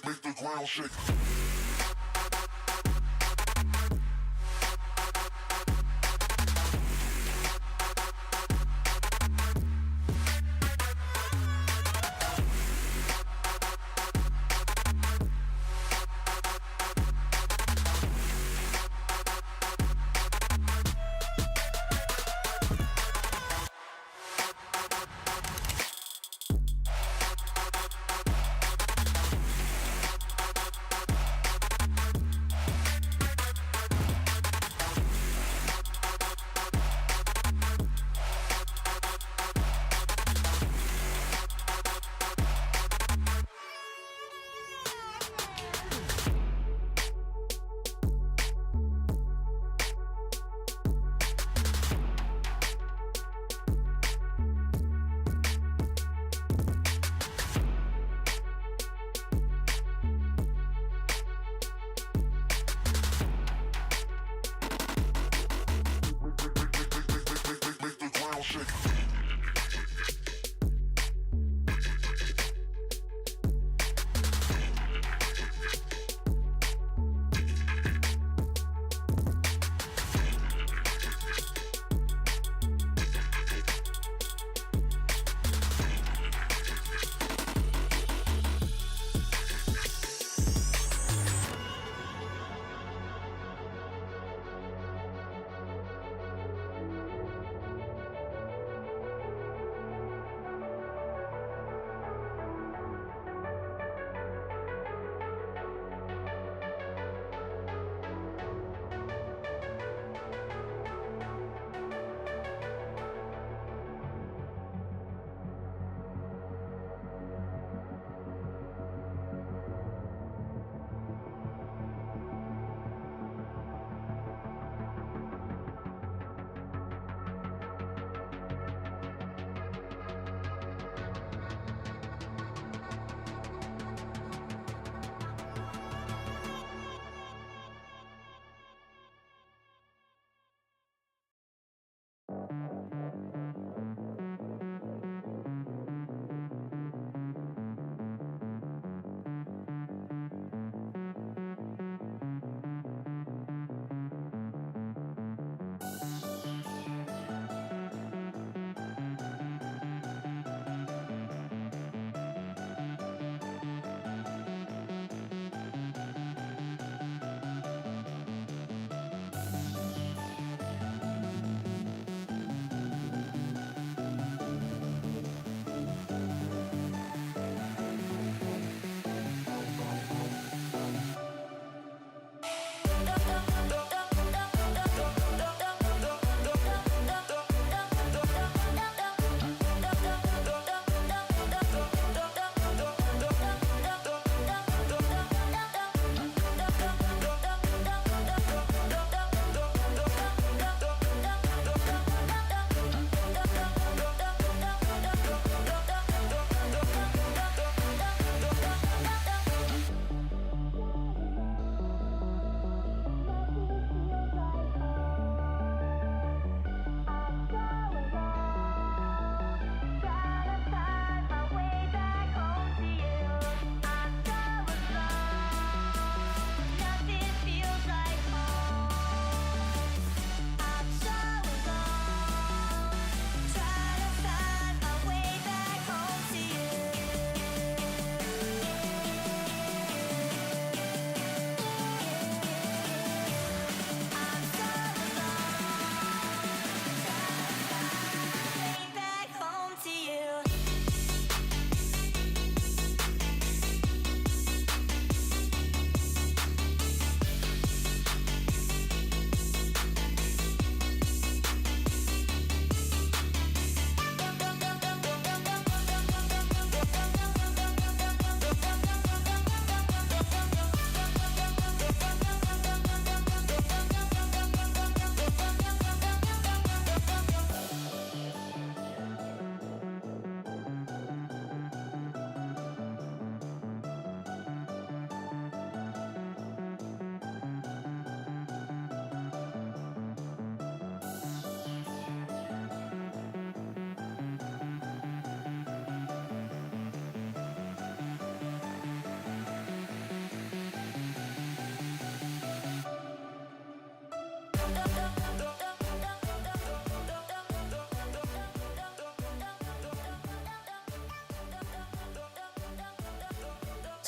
Make the ground shake.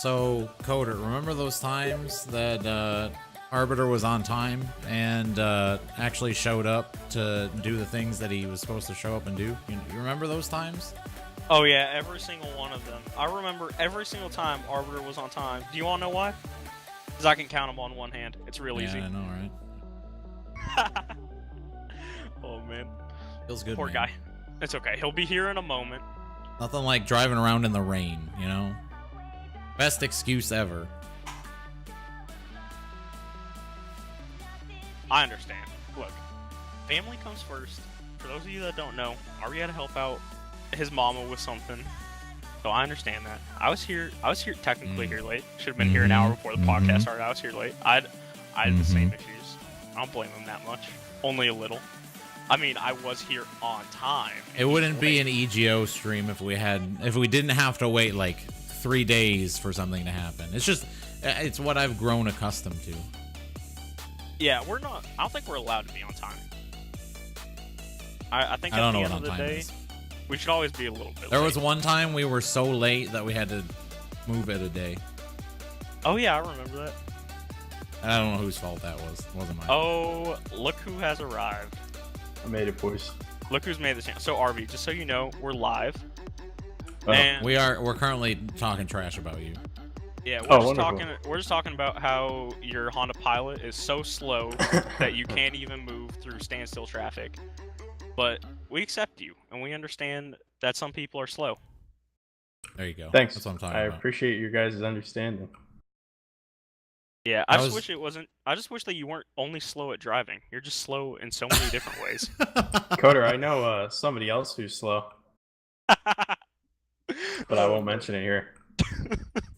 So, Coder, remember those times that Arbiter was on time and actually showed up to do the things that he was supposed to show up and do? You remember those times? Oh yeah, every single one of them. I remember every single time Arbiter was on time. Do you want to know why? Because I can count them on one hand. It's real easy. Yeah, I know, right? Oh man. Feels good, Poor man. guy. It's okay. He'll be here in a moment. Nothing like driving around in the rain, you know? Best excuse ever. I understand. Look, family comes first. For those of you that don't know, Ari had to help out his mama with something. So I understand that. I was here technically here late. Should have been here an hour before the podcast started. I was here late. I had the same issues. I don't blame him that much. Only a little. I mean, I was here on time. It wouldn't be an EGO stream if we didn't have to wait like 3 days for something to happen. It's what I've grown accustomed to. Yeah, we're not. I don't think we're allowed to be on time. I think at the end of the day, we should always be a little bit. There was one time we were so late that we had to move it a day. Oh yeah, I remember that. I don't know whose fault that was. It wasn't mine. Oh, look who has arrived. I made it, boys. Look who's made this channel. So RV, just so you know, we're live. Oh. And We're currently talking trash about you. yeah, wonderful. we're just talking about how your Honda Pilot is so slow that you can't even move through standstill traffic. But we accept you, and we understand that some people are slow. There you go. Thanks. That's what I'm talking I about. appreciate your guys' understanding. Yeah, I just wish it wasn't. I just wish that you weren't only slow at driving. You're just slow in so many different ways. Coder, I know somebody else who's slow, but I won't mention it here.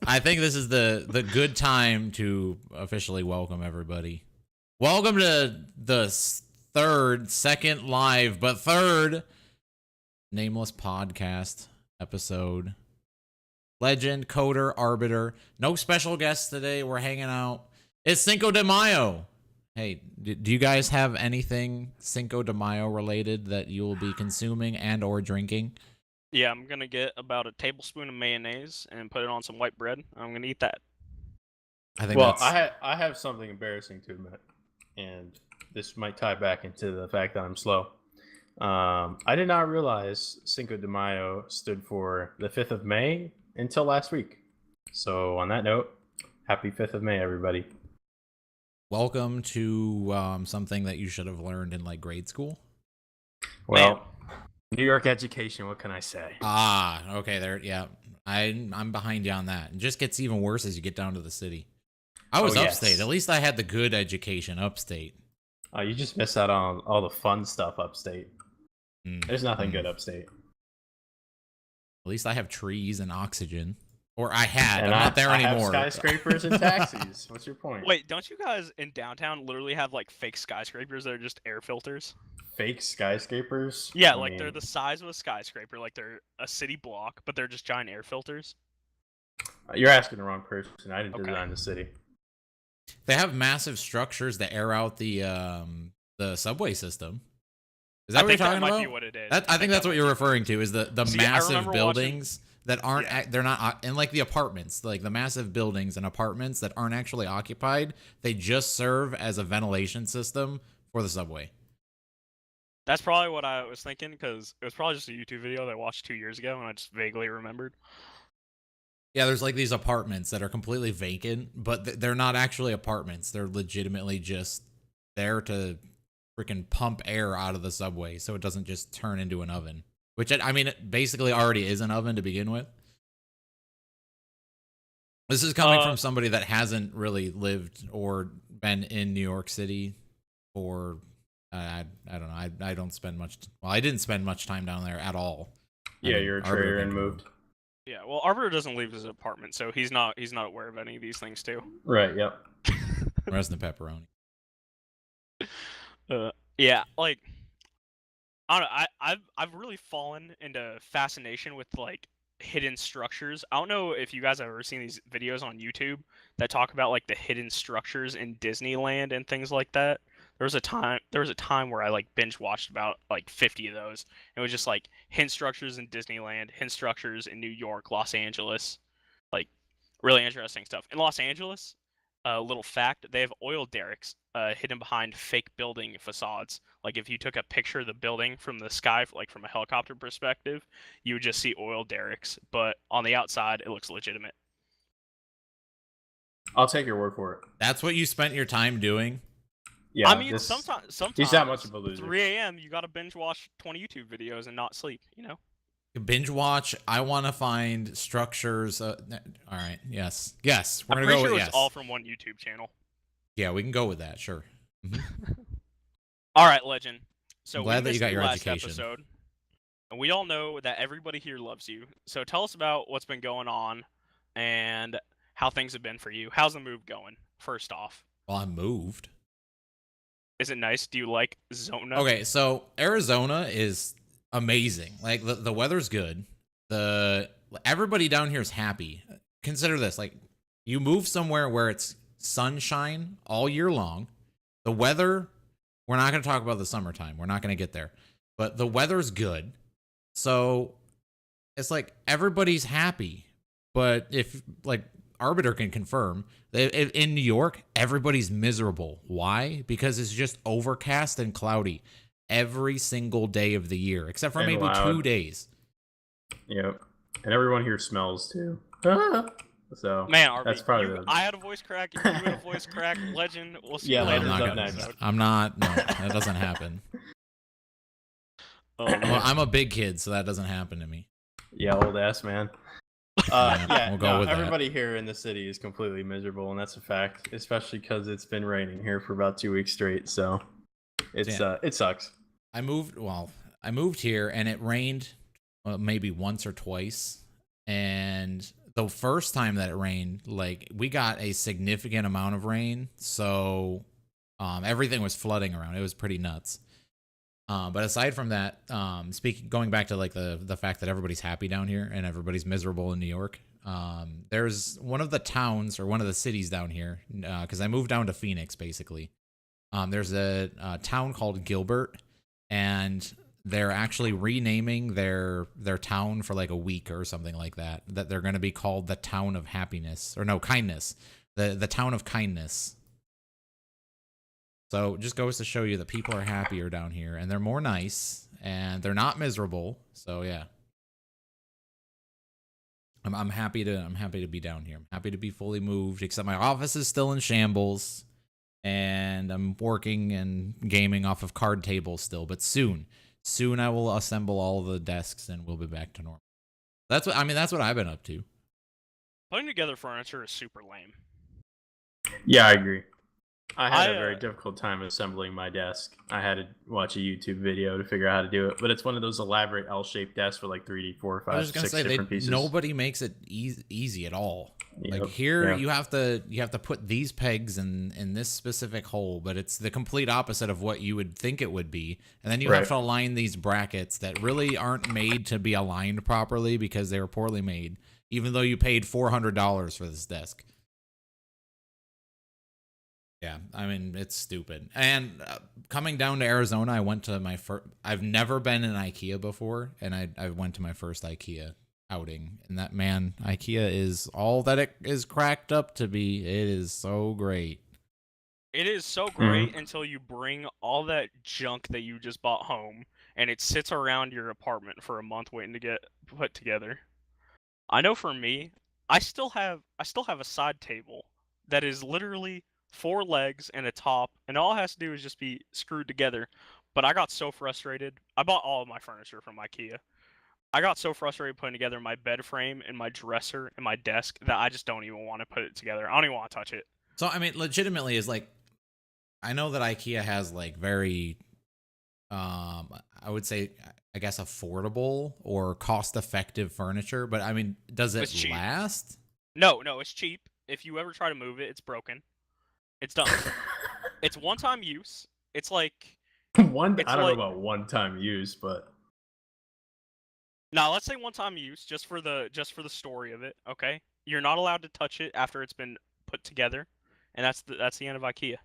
I think this is the good time to officially welcome everybody. Welcome to the second live, but third Nameless podcast episode. Legend, Coder, Arbiter. No special guests today. We're hanging out. It's Cinco de Mayo. Hey, do you guys have anything Cinco de Mayo related that you will be consuming and or drinking? Yeah, I'm gonna get about a tablespoon of mayonnaise and put it on some white bread. I'm gonna eat that. I think Well, that's... I have something embarrassing to admit, and this might tie back into the fact that I'm slow. I did not realize Cinco de Mayo stood for the 5th of May until last week. So on that note, happy 5th of May, everybody. Welcome to something that you should have learned in like grade school. Well, New York education, what can I say? Ah, okay, there. Yeah, I'm behind you on that. It just gets even worse as you get down to the city. I was upstate. Yes. At least I had the good education upstate. You just miss out on all the fun stuff upstate. There's nothing good upstate. At least I have trees and oxygen. Or I had. And I'm not there anymore. I have skyscrapers and taxis. What's your point? Wait, don't you guys in downtown literally have like fake skyscrapers that are just air filters? Fake skyscrapers? Yeah, I like mean, they're the size of a skyscraper, like they're a city block, but they're just giant air filters. You're asking the wrong person. I didn't Okay. design the city. They have massive structures that air out the subway system. Is that what you're talking that might about? Be what it is. I think that's what you're referring to. Is the See, I massive remember buildings that aren't Yeah. they're not in like the apartments, like the massive buildings and apartments that aren't actually occupied. They just serve as a ventilation system for the subway. That's probably what I was thinking, because it was probably just a YouTube video that I watched 2 years ago, and I just vaguely remembered. Yeah, there's like these apartments that are completely vacant, but they're not actually apartments. They're legitimately just there to freaking pump air out of the subway so it doesn't just turn into an oven. Which, I mean, it basically already is an oven to begin with. This is coming from somebody that hasn't really lived or been in New York City for, I don't know, I don't spend much, well, I didn't spend much time down there at all. Yeah, I mean, you're a Arbiter trader and didn't. moved. Yeah, well, Arbiter doesn't leave his apartment, so he's not aware of any of these things too. Right, yep. Rest in pepperoni. Yeah, like I don't know, I've really fallen into fascination with like hidden structures. I don't know if you guys have ever seen these videos on YouTube that talk about like the hidden structures in Disneyland and things like that. There was a time where I like binge watched about like 50 of those. It was just like hidden structures in Disneyland, hidden structures in New York, Los Angeles. Like Really interesting stuff. In Los Angeles, a little fact, they have oil derricks hidden behind fake building facades. Like if you took a picture of the building from the sky, like from a helicopter perspective, you would just see oil derricks, but on the outside, it looks legitimate. I'll take your word for it. That's what you spent your time doing? Yeah, I mean, sometimes he's that much of a loser. 3 a.m. you gotta binge watch 20 YouTube videos and not sleep. You know. Binge watch. I want to find structures. All right. Yes. Yes. We're I'm gonna pretty go sure with it's yes. all from one YouTube channel. Yeah, we can go with that. Sure. All right, Legend. So I'm glad that you got your last education. Episode, and we all know that everybody here loves you. So tell us about what's been going on and how things have been for you. How's the move going? First off. Well, I moved. Is it nice? Do you like Zona? Okay, so Arizona is amazing. Like the weather's good. Everybody down here is happy. Consider this, like you move somewhere where it's sunshine all year long. The weather, we're not going to talk about the summertime. We're not going to get there. But the weather's good. So it's like everybody's happy. But if like Arbiter can confirm, in New York, everybody's miserable. Why? Because it's just overcast and cloudy every single day of the year, except for maybe loud. 2 days. Yep. And everyone here smells too. So man, RB, that's probably I had a voice crack. You had a voice crack. Legend. We'll see Yeah, you later. I'm not. No, that doesn't happen. Well, I'm a big kid, so that doesn't happen to me. Yeah, old ass man. We'll go with everybody here in the city is completely miserable, and that's a fact. Especially because it's been raining here for about 2 weeks straight, so it's it sucks. I moved here, and it rained maybe once or twice, and the first time that it rained, like we got a significant amount of rain, so everything was flooding around. It was pretty nuts. But aside from that, going back to like the fact that everybody's happy down here and everybody's miserable in New York, there's one of the towns or one of the cities down here, because I moved down to Phoenix basically. There's a town called Gilbert, and they're actually renaming their town for like a week or something like that. That they're going to be called the Town of Happiness, or no, Kindness, the Town of Kindness. So it just goes to show you that people are happier down here, and they're more nice, and they're not miserable. So yeah, I'm happy to be down here. I'm happy to be fully moved, except my office is still in shambles, and I'm working and gaming off of card tables still. But soon I will assemble all of the desks, and we'll be back to normal. That's what I've been up to. Putting together furniture is super lame. Yeah, I agree. I had a very difficult time assembling my desk. I had to watch a YouTube video to figure out how to do it, but it's one of those elaborate L-shaped desks with like 3D, 4, 5, 6 different pieces. Nobody makes it easy at all. Yep. Like here, you have to put these pegs in this specific hole, but it's the complete opposite of what you would think it would be. And then you have to align these brackets that really aren't made to be aligned properly because they were poorly made, even though you paid $400 for this desk. Yeah, I mean, it's stupid. And coming down to Arizona, I went to my first... I've never been in IKEA before, and I went to my first IKEA outing. And that, man, IKEA is all that it is cracked up to be. It is so great. It is so great until you bring all that junk that you just bought home, and it sits around your apartment for a month waiting to get put together. I know for me, I still have a side table that is literally 4 legs and a top, and all it has to do is just be screwed together. But I got so frustrated. I bought all of my furniture from IKEA. I got so frustrated putting together my bed frame and my dresser and my desk that I just don't even want to put it together. I don't even want to touch it. So, I mean, legitimately is like, I know that IKEA has like very, I would say, I guess, affordable or cost-effective furniture, but I mean, does it last? No, it's cheap. If you ever try to move it, it's broken. It's done. It's one-time use. It's like I don't know about one-time use, but now let's say one-time use just for the story of it. Okay, you're not allowed to touch it after it's been put together, and that's the end of IKEA.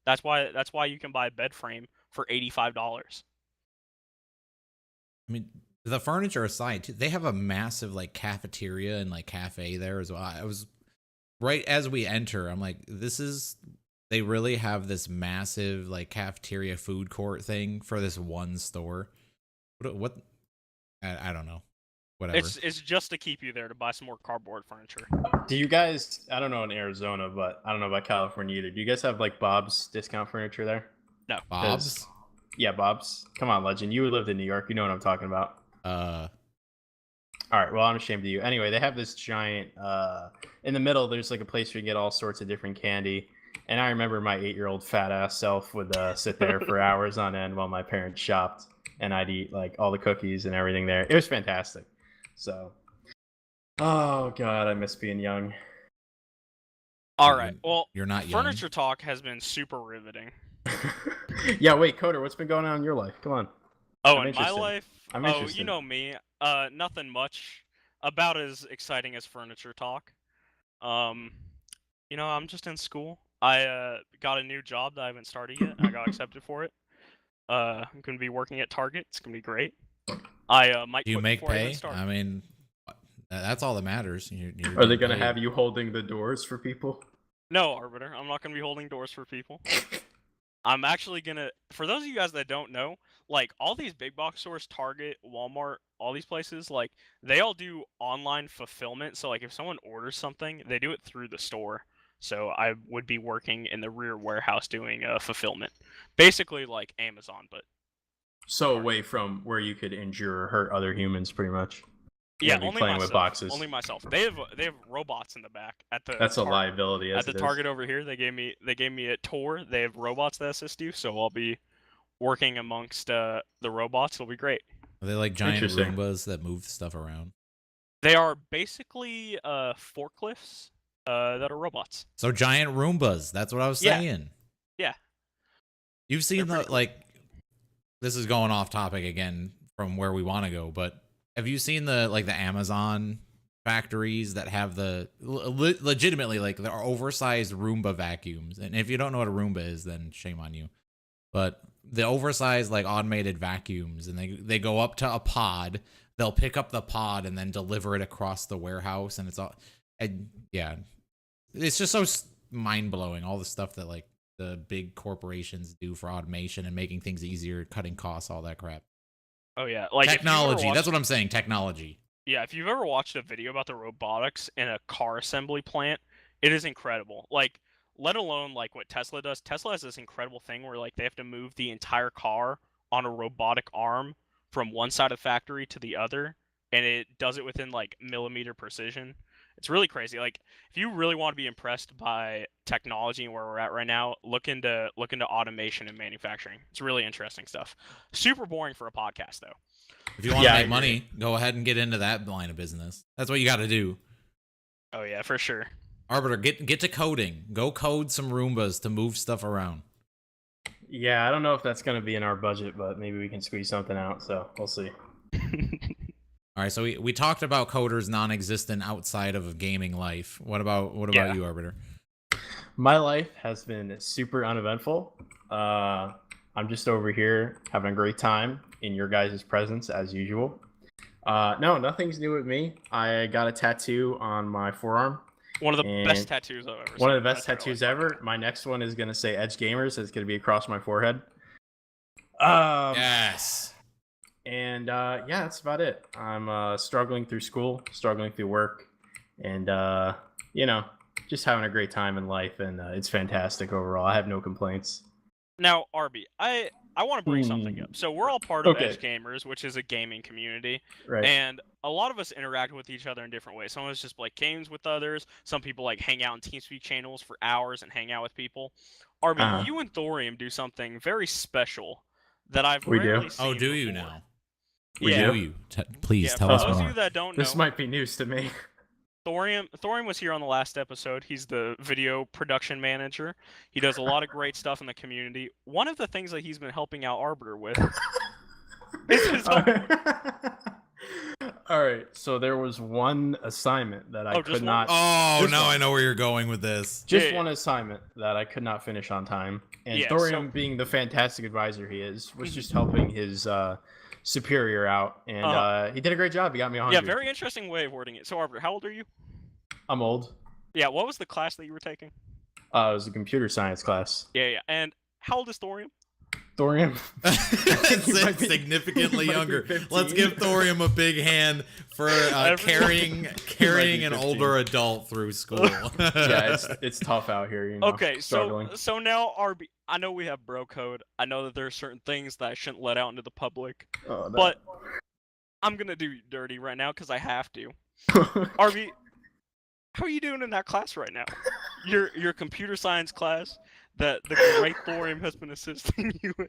That's why you can buy a bed frame for $85. I mean, the furniture aside, too, they have a massive like cafeteria and like cafe there as well. right as we enter, I'm like, they really have this massive like cafeteria food court thing for this one store. What I don't know. Whatever. It's just to keep you there to buy some more cardboard furniture. Do you guys? I don't know in Arizona, but I don't know about California either. Do you guys have like Bob's discount furniture there? No. Bob's? Yeah, Bob's. Come on, legend. You lived in New York. You know what I'm talking about. All right. Well, I'm ashamed of you. Anyway, they have this giant. In the middle, there's like a place where you get all sorts of different candy. And I remember my 8-year-old fat ass self would sit there for hours on end while my parents shopped, and I'd eat like all the cookies and everything there. It was fantastic. So, oh god, I miss being young. All right. Well, you're not young. Furniture talk has been super riveting. Yeah, wait, Coder, what's been going on in your life? Come on. Oh, I'm in my interested. life? I'm Oh, interested. you know me. Nothing much. About as exciting as furniture talk. I'm just in school. I got a new job that I haven't started yet. I got accepted for it. I'm gonna be working at Target. It's gonna be great. I might. Do you quit make before I even pay? start. I mean, that's all that matters. You're Are they going to paid. have you holding the doors for people? No, Arbiter. I'm not gonna be holding doors for people. I'm actually gonna. For those of you guys that don't know, like all these big box stores, Target, Walmart, all these places, like they all do online fulfillment. So like if someone orders something, they do it through the store. So I would be working in the rear warehouse doing fulfillment, basically like Amazon, but So away from where you could injure or hurt other humans, pretty much. You're yeah, gonna be only playing myself. with boxes. Only myself. They have robots in the back at the. That's a Target. liability. At the Target over here, they gave me a tour. They have robots that assist you, so I'll be working amongst the robots. It'll be great. Are they like giant Interesting. Roombas that move stuff around? They are basically forklifts that are robots. So giant Roombas. That's what I was Yeah. saying. Yeah. You've seen They're the pretty cool. like. This is going off topic again from where we want to go, but have you seen the Amazon factories that have the legitimately like there are oversized Roomba vacuums? And if you don't know what a Roomba is, then shame on you. But the oversized like automated vacuums, and they go up to a pod. They'll pick up the pod and then deliver it across the warehouse, and it's all, and yeah, it's just so mind blowing. All the stuff that like the big corporations do for automation and making things easier, cutting costs, all that crap. Oh yeah, like Technology. That's what I'm saying. Technology. Yeah, if you've ever watched a video about the robotics in a car assembly plant, it is incredible. Like, let alone like what Tesla does. Tesla has this incredible thing where like they have to move the entire car on a robotic arm from one side of the factory to the other, and it does it within like millimeter precision. It's really crazy. Like, if you really want to be impressed by technology and where we're at right now, look into automation and manufacturing. It's really interesting stuff. Super boring for a podcast though. If you want Yeah, to I make agree. money, go ahead and get into that line of business. That's what you got to do. Oh yeah, for sure. Arbiter, get to coding. Go code some Roombas to move stuff around. Yeah, I don't know if that's going to be in our budget, but maybe we can squeeze something out. So we'll see. All right, so we talked about coders non-existent outside of a gaming life. What about Yeah. you, Arbiter? My life has been super uneventful. I'm just over here having a great time in your guys' presence as usual. No, nothing's new with me. I got a tattoo on my forearm. One of the And best tattoos I've ever seen. One of the best That's tattoos really ever. My next one is going to say EdgeGamers. It's going to be across my forehead. Yes. And yeah, that's about it. I'm struggling through school, struggling through work, and just having a great time in life, and it's fantastic overall. I have no complaints. Now, Arby, I want to bring something up. So we're all part of Okay. EdgeGamers, which is a gaming community, Right. and a lot of us interact with each other in different ways. Some of us just play games with others. Some people like hang out in TeamSpeak channels for hours and hang out with people. Arby, Uh-huh. you and Thorium do something very special that I've We do? rarely seen Oh, do you before. now? We Yeah. Do you? Please Yeah, tell for us those of more. you that don't know, This might be news to me. Thorium was here on the last episode. He's the video production manager. He does a lot of great stuff in the community. One of the things that he's been helping out Arbiter with is his All right. So there was one assignment that I Oh, could just one? not. Oh, Just now one. I know where you're going with this. Just Yeah, one assignment that I could not finish on time. And Yeah, Thorium, so- being the fantastic advisor he is, was just helping his superior out, and Uh-huh. he did a great job. He got me 100. Yeah, very interesting way of wording it. So, Arbiter, how old are you? I'm old. Yeah, what was the class that you were taking? It was a computer science class. Yeah. And how old is Thorium? Thorium. He might be- Significantly he might be younger. 15. Let's give Thorium a big hand for carrying an 15. older adult through school. Yeah, it's tough out here. You know, Okay, struggling. so now RB, I know we have bro code. I know that there are certain things that I shouldn't let out into the public, Oh, no. but I'm gonna do you dirty right now because I have to. RB, how are you doing in that class right now? Your computer science class that the great Thorium has been assisting you in.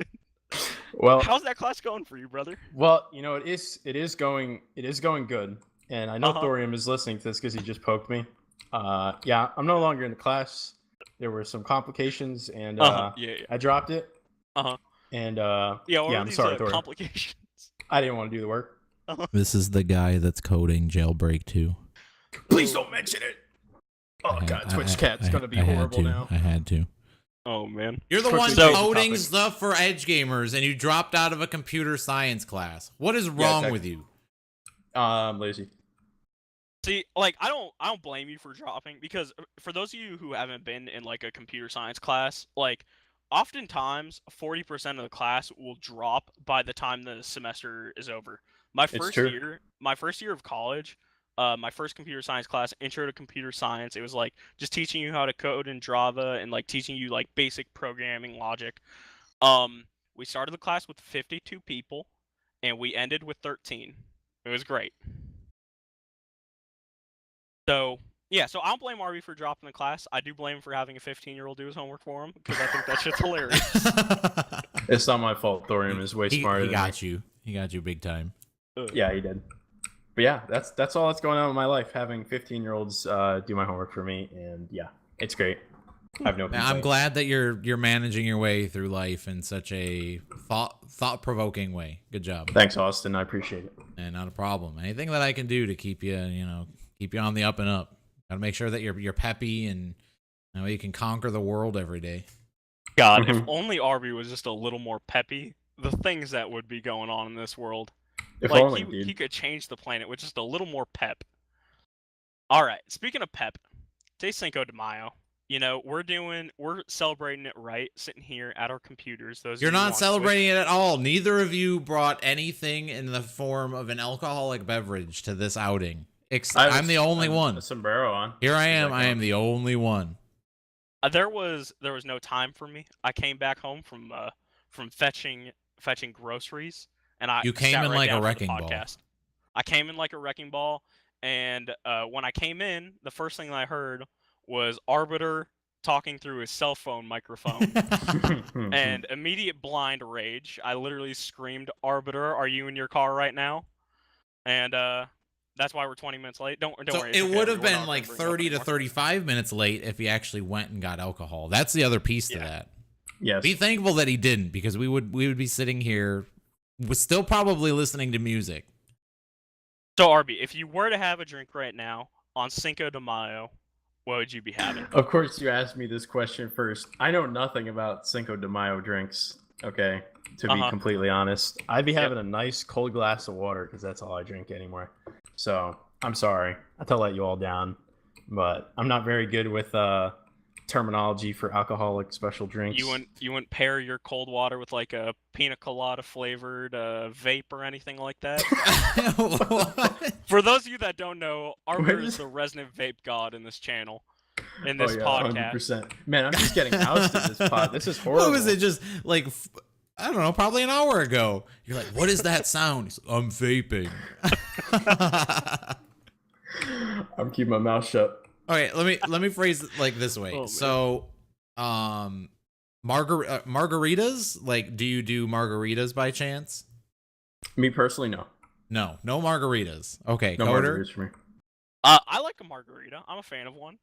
well, How's that class going for you, brother? well, you know, it is going good, and I know Uh-huh. Thorium is listening to this because he just poked me. Yeah, I'm no longer in the class. There were some complications, and Yeah. I dropped it. Uh-huh. And Yeah, what yeah, are I'm these sorry, Thorium. complications? I didn't want to do the work. This is the guy that's coding Jailbreak 2. Please don't mention it. Oh god, Twitch Cat's gonna be horrible now. I had to. Oh man. You're the Quickly one change the coding topic. stuff for EdgeGamers, and you dropped out of a computer science class. What is wrong exactly. with you? I'm lazy. See, like I don't blame you for dropping because for those of you who haven't been in like a computer science class, like oftentimes 40% of the class will drop by the time the semester is over. My first true. year of college, my first computer science class, Intro to Computer Science, it was like just teaching you how to code in Java and like teaching you like basic programming logic. We started the class with 52 people and we ended with 13. It was great. So, yeah, so I don't blame Arby for dropping the class. I do blame him for having a 15-year-old do his homework for him, because I think that shit's hilarious. It's not my fault. Thorium is way smarter He than got you. He got you big time. me. Yeah, he did. But yeah, that's all that's going on in my life. Having 15-year-olds do my homework for me, and yeah, it's great. I have no complaints. I'm glad that you're managing your way through life in such a thought-provoking way. Good job. Thanks, Austin. I appreciate it. And not a problem. Anything that I can do to keep you on the up and up. Gotta make sure that you're peppy and you can conquer the world every day. God, if only Arby was just a little more peppy, the things that would be going on in this world. If Like, only, dude. he could change the planet with just a little more pep. Alright, speaking of pep, today's Cinco de Mayo. You know, we're celebrating it right, sitting here at our computers. You're not celebrating it at all. Neither of you brought anything in the form of an alcoholic beverage to this outing. I'm the only one. A sombrero on. Here I am. Exactly. I am the only one. There was no time for me. I came back home from fetching groceries, and I You came sat in right like a down for the wrecking ball. podcast. I came in like a wrecking ball, and when I came in, the first thing that I heard was Arbiter talking through his cell phone microphone, and immediate blind rage. I literally screamed, "Arbiter, are you in your car right now?" And that's why we're 20 minutes late. Don't So worry. it's it okay, would have we're been not like gonna bring it up 30 to anymore. 35 minutes late if he actually went and got alcohol. That's the other piece to Yeah. that. Yes. Be thankful that he didn't, because we would be sitting here, we're still probably listening to music. So, Arby, if you were to have a drink right now on Cinco de Mayo, what would you be having? Of course, you asked me this question first. I know nothing about Cinco de Mayo drinks. Okay, to be completely honest, I'd be having a nice cold glass of water because that's all I drink anymore. So I'm sorry, I have to let you all down, but I'm not very good with terminology for alcoholic special drinks. You wouldn't pair your cold water with like a pina colada flavored vape or anything like that? What? For those of you that don't know, Arbiter Where is is- the resident vape god in this channel, in this Oh, yeah, podcast. 100%. Man, I'm just getting ousted this pod. This is horrible. What was it? Just like, I don't know, probably an hour ago. You're like, what is that sound? He's like, I'm vaping. I'm keeping my mouth shut. Okay, let me phrase it like this way. Oh, man. So, margaritas. Like, do you do margaritas by chance? Me personally, no. No margaritas. Okay, No Coder. margaritas for me. I like a margarita. I'm a fan of one.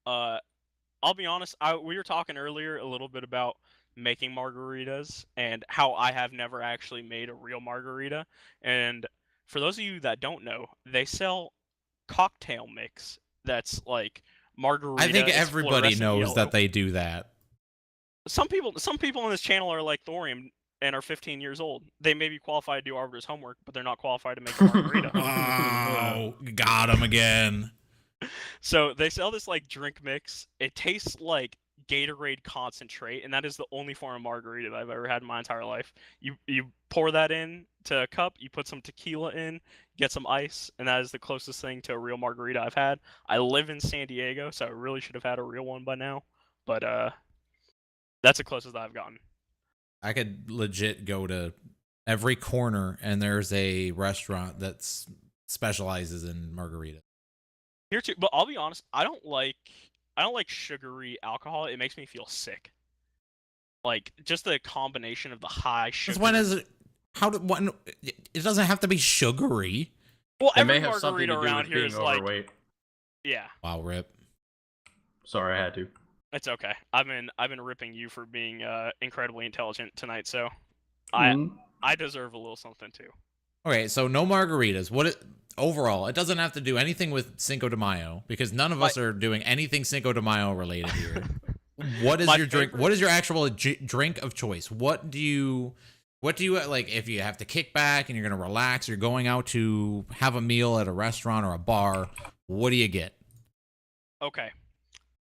I'll be honest. We were talking earlier a little bit about making margaritas and how I have never actually made a real margarita. And for those of you that don't know, they sell cocktail mix that's like margarita. I think is everybody fluorescent knows yellow. that they do that. Some people on this channel are like Thorium and are 15 years old. They may be qualified to do Arbiter's homework, but they're not qualified to make a margarita. Oh, got him again. So they sell this like drink mix. It tastes like Gatorade concentrate, and that is the only form of margarita that I've ever had in my entire life. You pour that in to a cup, you put some tequila in, get some ice, and that is the closest thing to a real margarita I've had. I live in San Diego, so I really should have had a real one by now. But that's the closest I've gotten. I could legit go to every corner and there's a restaurant that specializes in margarita. Here too, but I'll be honest, I don't like sugary alcohol. It makes me feel sick. Like just the combination of the high sugar. When is it? When it doesn't have to be sugary. Well, It every may have something margarita to do around with here being is like, overweight. yeah, Wow, rip. Sorry, I had to. it's okay. I've been ripping you for being incredibly intelligent tonight, so Mhm. I deserve a little something too. Okay, so no margaritas. Overall, it doesn't have to do anything with Cinco de Mayo because none of us are doing anything Cinco de Mayo related here. What is your drink? What is your actual drink of choice? What do you like if you have to kick back and you're going to relax, you're going out to have a meal at a restaurant or a bar, what do you get? Okay.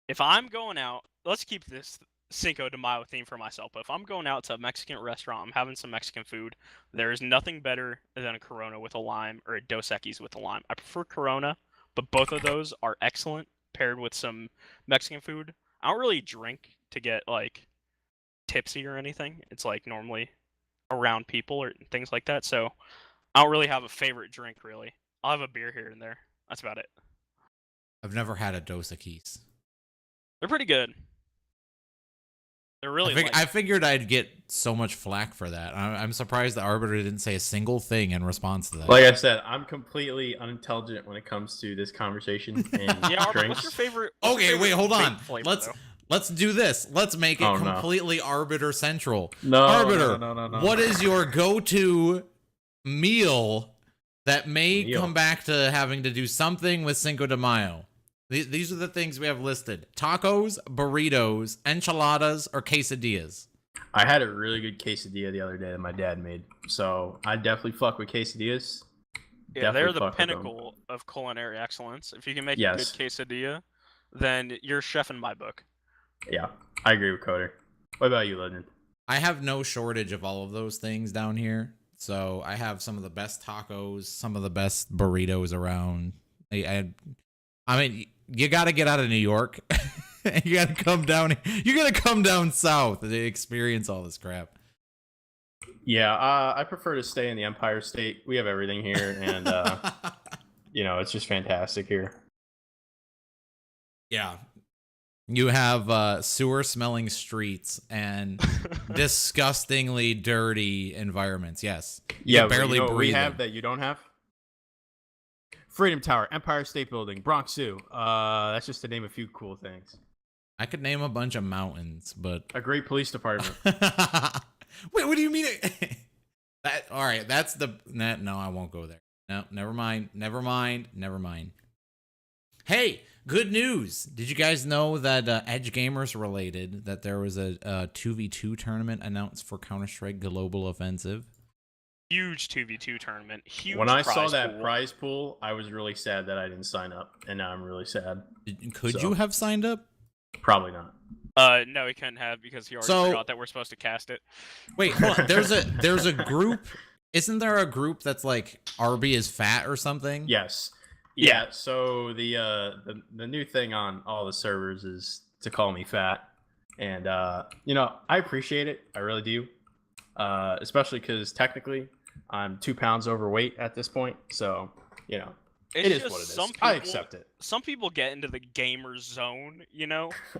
If I'm going out, let's keep this Cinco de Mayo theme for myself, but if I'm going out to a Mexican restaurant, I'm having some Mexican food, there is nothing better than a Corona with a lime or a Dos Equis with a lime. I prefer Corona, but both of those are excellent paired with some Mexican food. I don't really drink to get like tipsy or anything. It's like normally around people or things like that, so I don't really have a favorite drink really. I'll have a beer here and there. That's about it. I've never had a Dos Equis. They're pretty good. They're really I figured I'd get so much flack for that. I'm surprised the Arbiter didn't say a single thing in response to that. Like I said, I'm completely unintelligent when it comes to this conversation and yeah, Arbor, drinks. what's your favorite? Okay, wait, hold on. Flavor, Let's do this. Let's make it Oh, no. completely Arbiter central. No, Arbiter, no. what is your go-to meal that may Meal. come back to having to do something with Cinco de Mayo? These are the things we have listed: tacos, burritos, enchiladas, or quesadillas. I had a really good quesadilla the other day that my dad made, so I definitely fuck with quesadillas. Yeah, they're the Definitely fuck with them. pinnacle of culinary excellence. If you can make Yes. a good quesadilla, then you're chef in my book. Yeah, I agree with Coder. What about you, Legend? I have no shortage of all of those things down here. So I have some of the best tacos, some of the best burritos around. I mean, you got to get out of New York. You got to come down. You got to come down south to experience all this crap. Yeah, I prefer to stay in the Empire State. We have everything here, and it's just fantastic here. Yeah. You have sewer-smelling streets and disgustingly dirty environments. Yes. You Yeah, can but barely you know what we breathe. have that you don't have? Freedom Tower, Empire State Building, Bronx Zoo. That's just to name a few cool things. I could name a bunch of mountains, but A great police department. wait, what do you mean? All right, that's the no, I won't go there. No, never mind. Hey, good news! Did you guys know that EdgeGamers related that there was a 2v2 tournament announced for Counter-Strike Global Offensive? Huge 2v2 tournament. Huge. When I saw prize that pool. prize pool, I was really sad that I didn't sign up, and now I'm really sad. Could So- you have signed up? Probably not. No, he couldn't have because he already So- forgot that we're supposed to cast it. Wait, hold on. There's a group. Isn't there a group that's like RB is fat or something? Yes. Yeah. Yeah. So the new thing on all the servers is to call me fat, and I appreciate it. I really do. Especially because technically I'm 2 pounds overweight at this point. So it is just what it is. some I people- accept it. Some people get into the gamer zone,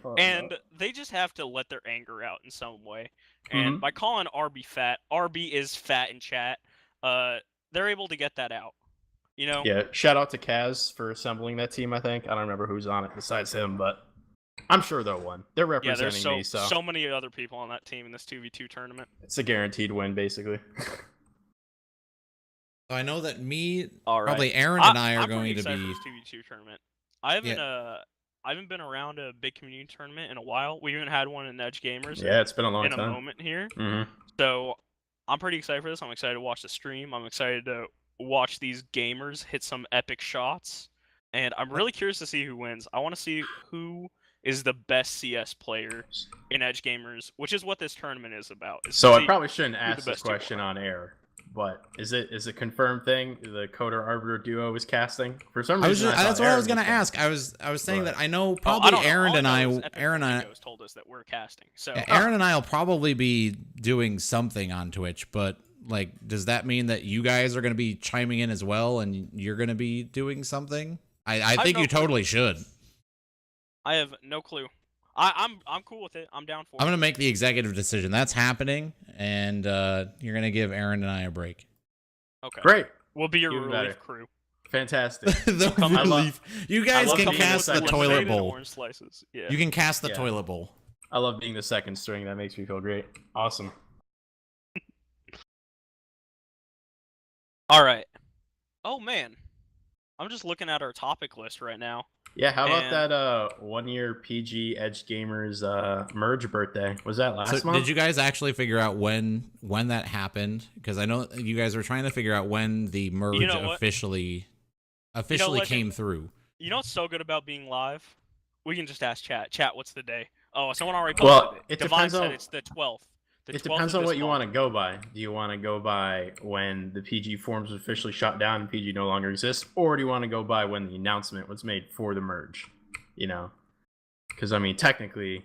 Oh, and no. they just have to let their anger out in some way. Mm-hmm. And by calling RB fat, RB is fat in chat. They're able to get that out. Yeah. Shout out to Kaz for assembling that team. I think I don't remember who's on it besides him, but I'm sure they'll win. They're Yeah, representing there's me, so many other people on that team in this 2v2 tournament. it's a guaranteed win, basically. So I know that me, All right. probably Aaron and I are I'm going pretty to excited be. for this 2v2 tournament. I haven't been around a big community tournament in a while. We even had one in EdgeGamers Yeah, it's been a long in a time. moment here. Mm-hmm. So I'm pretty excited for this. I'm excited to watch the stream. I'm excited to watch these gamers hit some epic shots. and I'm really curious to see who wins. I want to see who is the best CS player in EdgeGamers, which is what this tournament is about. So I probably shouldn't ask this question on air, but is it a confirmed thing? The Coder Arbiter duo is casting for some reason. That's what I was gonna ask. I was saying that I know probably Aaron and I told us that we're casting. So Aaron and I will probably be doing something on Twitch, but like, does that mean that you guys are gonna be chiming in as well, and you're gonna be doing something? I think you totally should. I have no clue. I'm cool with it. I'm down for it. I'm gonna make the executive decision. That's happening, and you're gonna give Aaron and I a break. Okay. Great. We'll be your Even relief better. crew. Fantastic. The relief. You guys can cast the toilet bowl. Orange slices. Yeah. You can cast the toilet bowl. I love being the second string. That makes me feel great. Awesome. All right. Oh man, I'm just looking at our topic list right now. Yeah, how about that 1 year PG EdgeGamers merge birthday? Was that last month? Did you guys actually figure out when that happened? Because I know you guys were trying to figure out when the merge officially came through. You know what's so good about being live? We can just ask chat. Chat, what's the day? Oh, someone already posted it. Divine said it's the 12th. It depends on what you want to go by. Do you want to go by when the PG forums was officially shut down and PG no longer exists, or do you want to go by when the announcement was made for the merge? You know, because I mean, technically,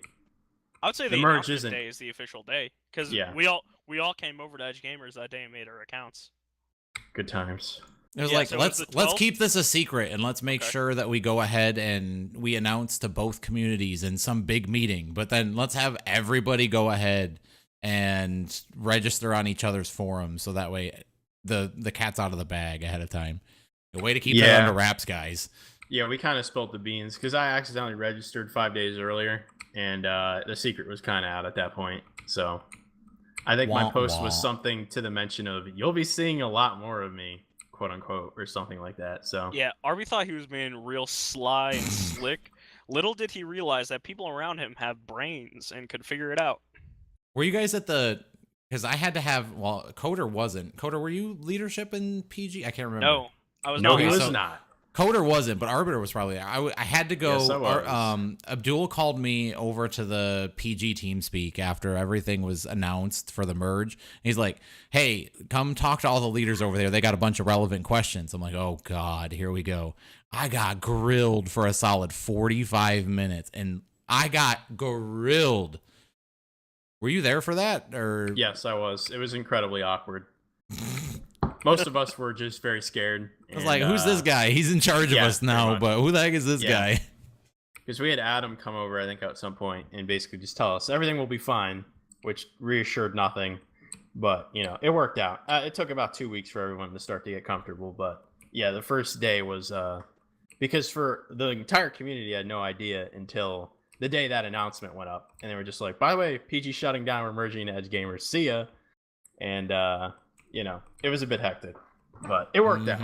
I would say the merge day is the official day because we all came over to EdgeGamers that day and made our accounts. Good times. It was so let's keep this a secret and let's make sure that we go ahead and we announce to both communities in some big meeting, but then let's have everybody go ahead and register on each other's forums so that way the cat's out of the bag ahead of time. The way to keep that under wraps, guys. Yeah, we kind of spilled the beans because I accidentally registered 5 days earlier, and the secret was kind of out at that point. So I think my post was something to the mention of "you'll be seeing a lot more of me," quote unquote, or something like that. So yeah, Arby thought he was being real sly and slick. Little did he realize that people around him have brains and could figure it out. Were you guys at the? Because I had to have. Well, Coder wasn't. Coder, were you leadership in PG? I can't remember. No, I was not. No, he was not. Coder wasn't, but Arbiter was probably there. I had to go. Yes, Abdul called me over to the PG team speak after everything was announced for the merge. He's like, "Hey, come talk to all the leaders over there. They got a bunch of relevant questions." I'm like, "Oh God, here we go." I got grilled for a solid 45 minutes, and I got grilled. Were you there for that? Or yes, I was. It was incredibly awkward. Most of us were just very scared. I was like, "Who's this guy? He's in charge of us now, but who the heck is this guy?" Because we had Adam come over, I think, at some point, and basically just tell us everything will be fine, which reassured nothing. But you know, it worked out. It took about 2 weeks for everyone to start to get comfortable. But yeah, the first day was because for the entire community, I had no idea until the day that announcement went up, and they were just like, "By the way, PG shutting down, we're merging into EdgeGamers. See ya." And you know, it was a bit hectic, but it worked out.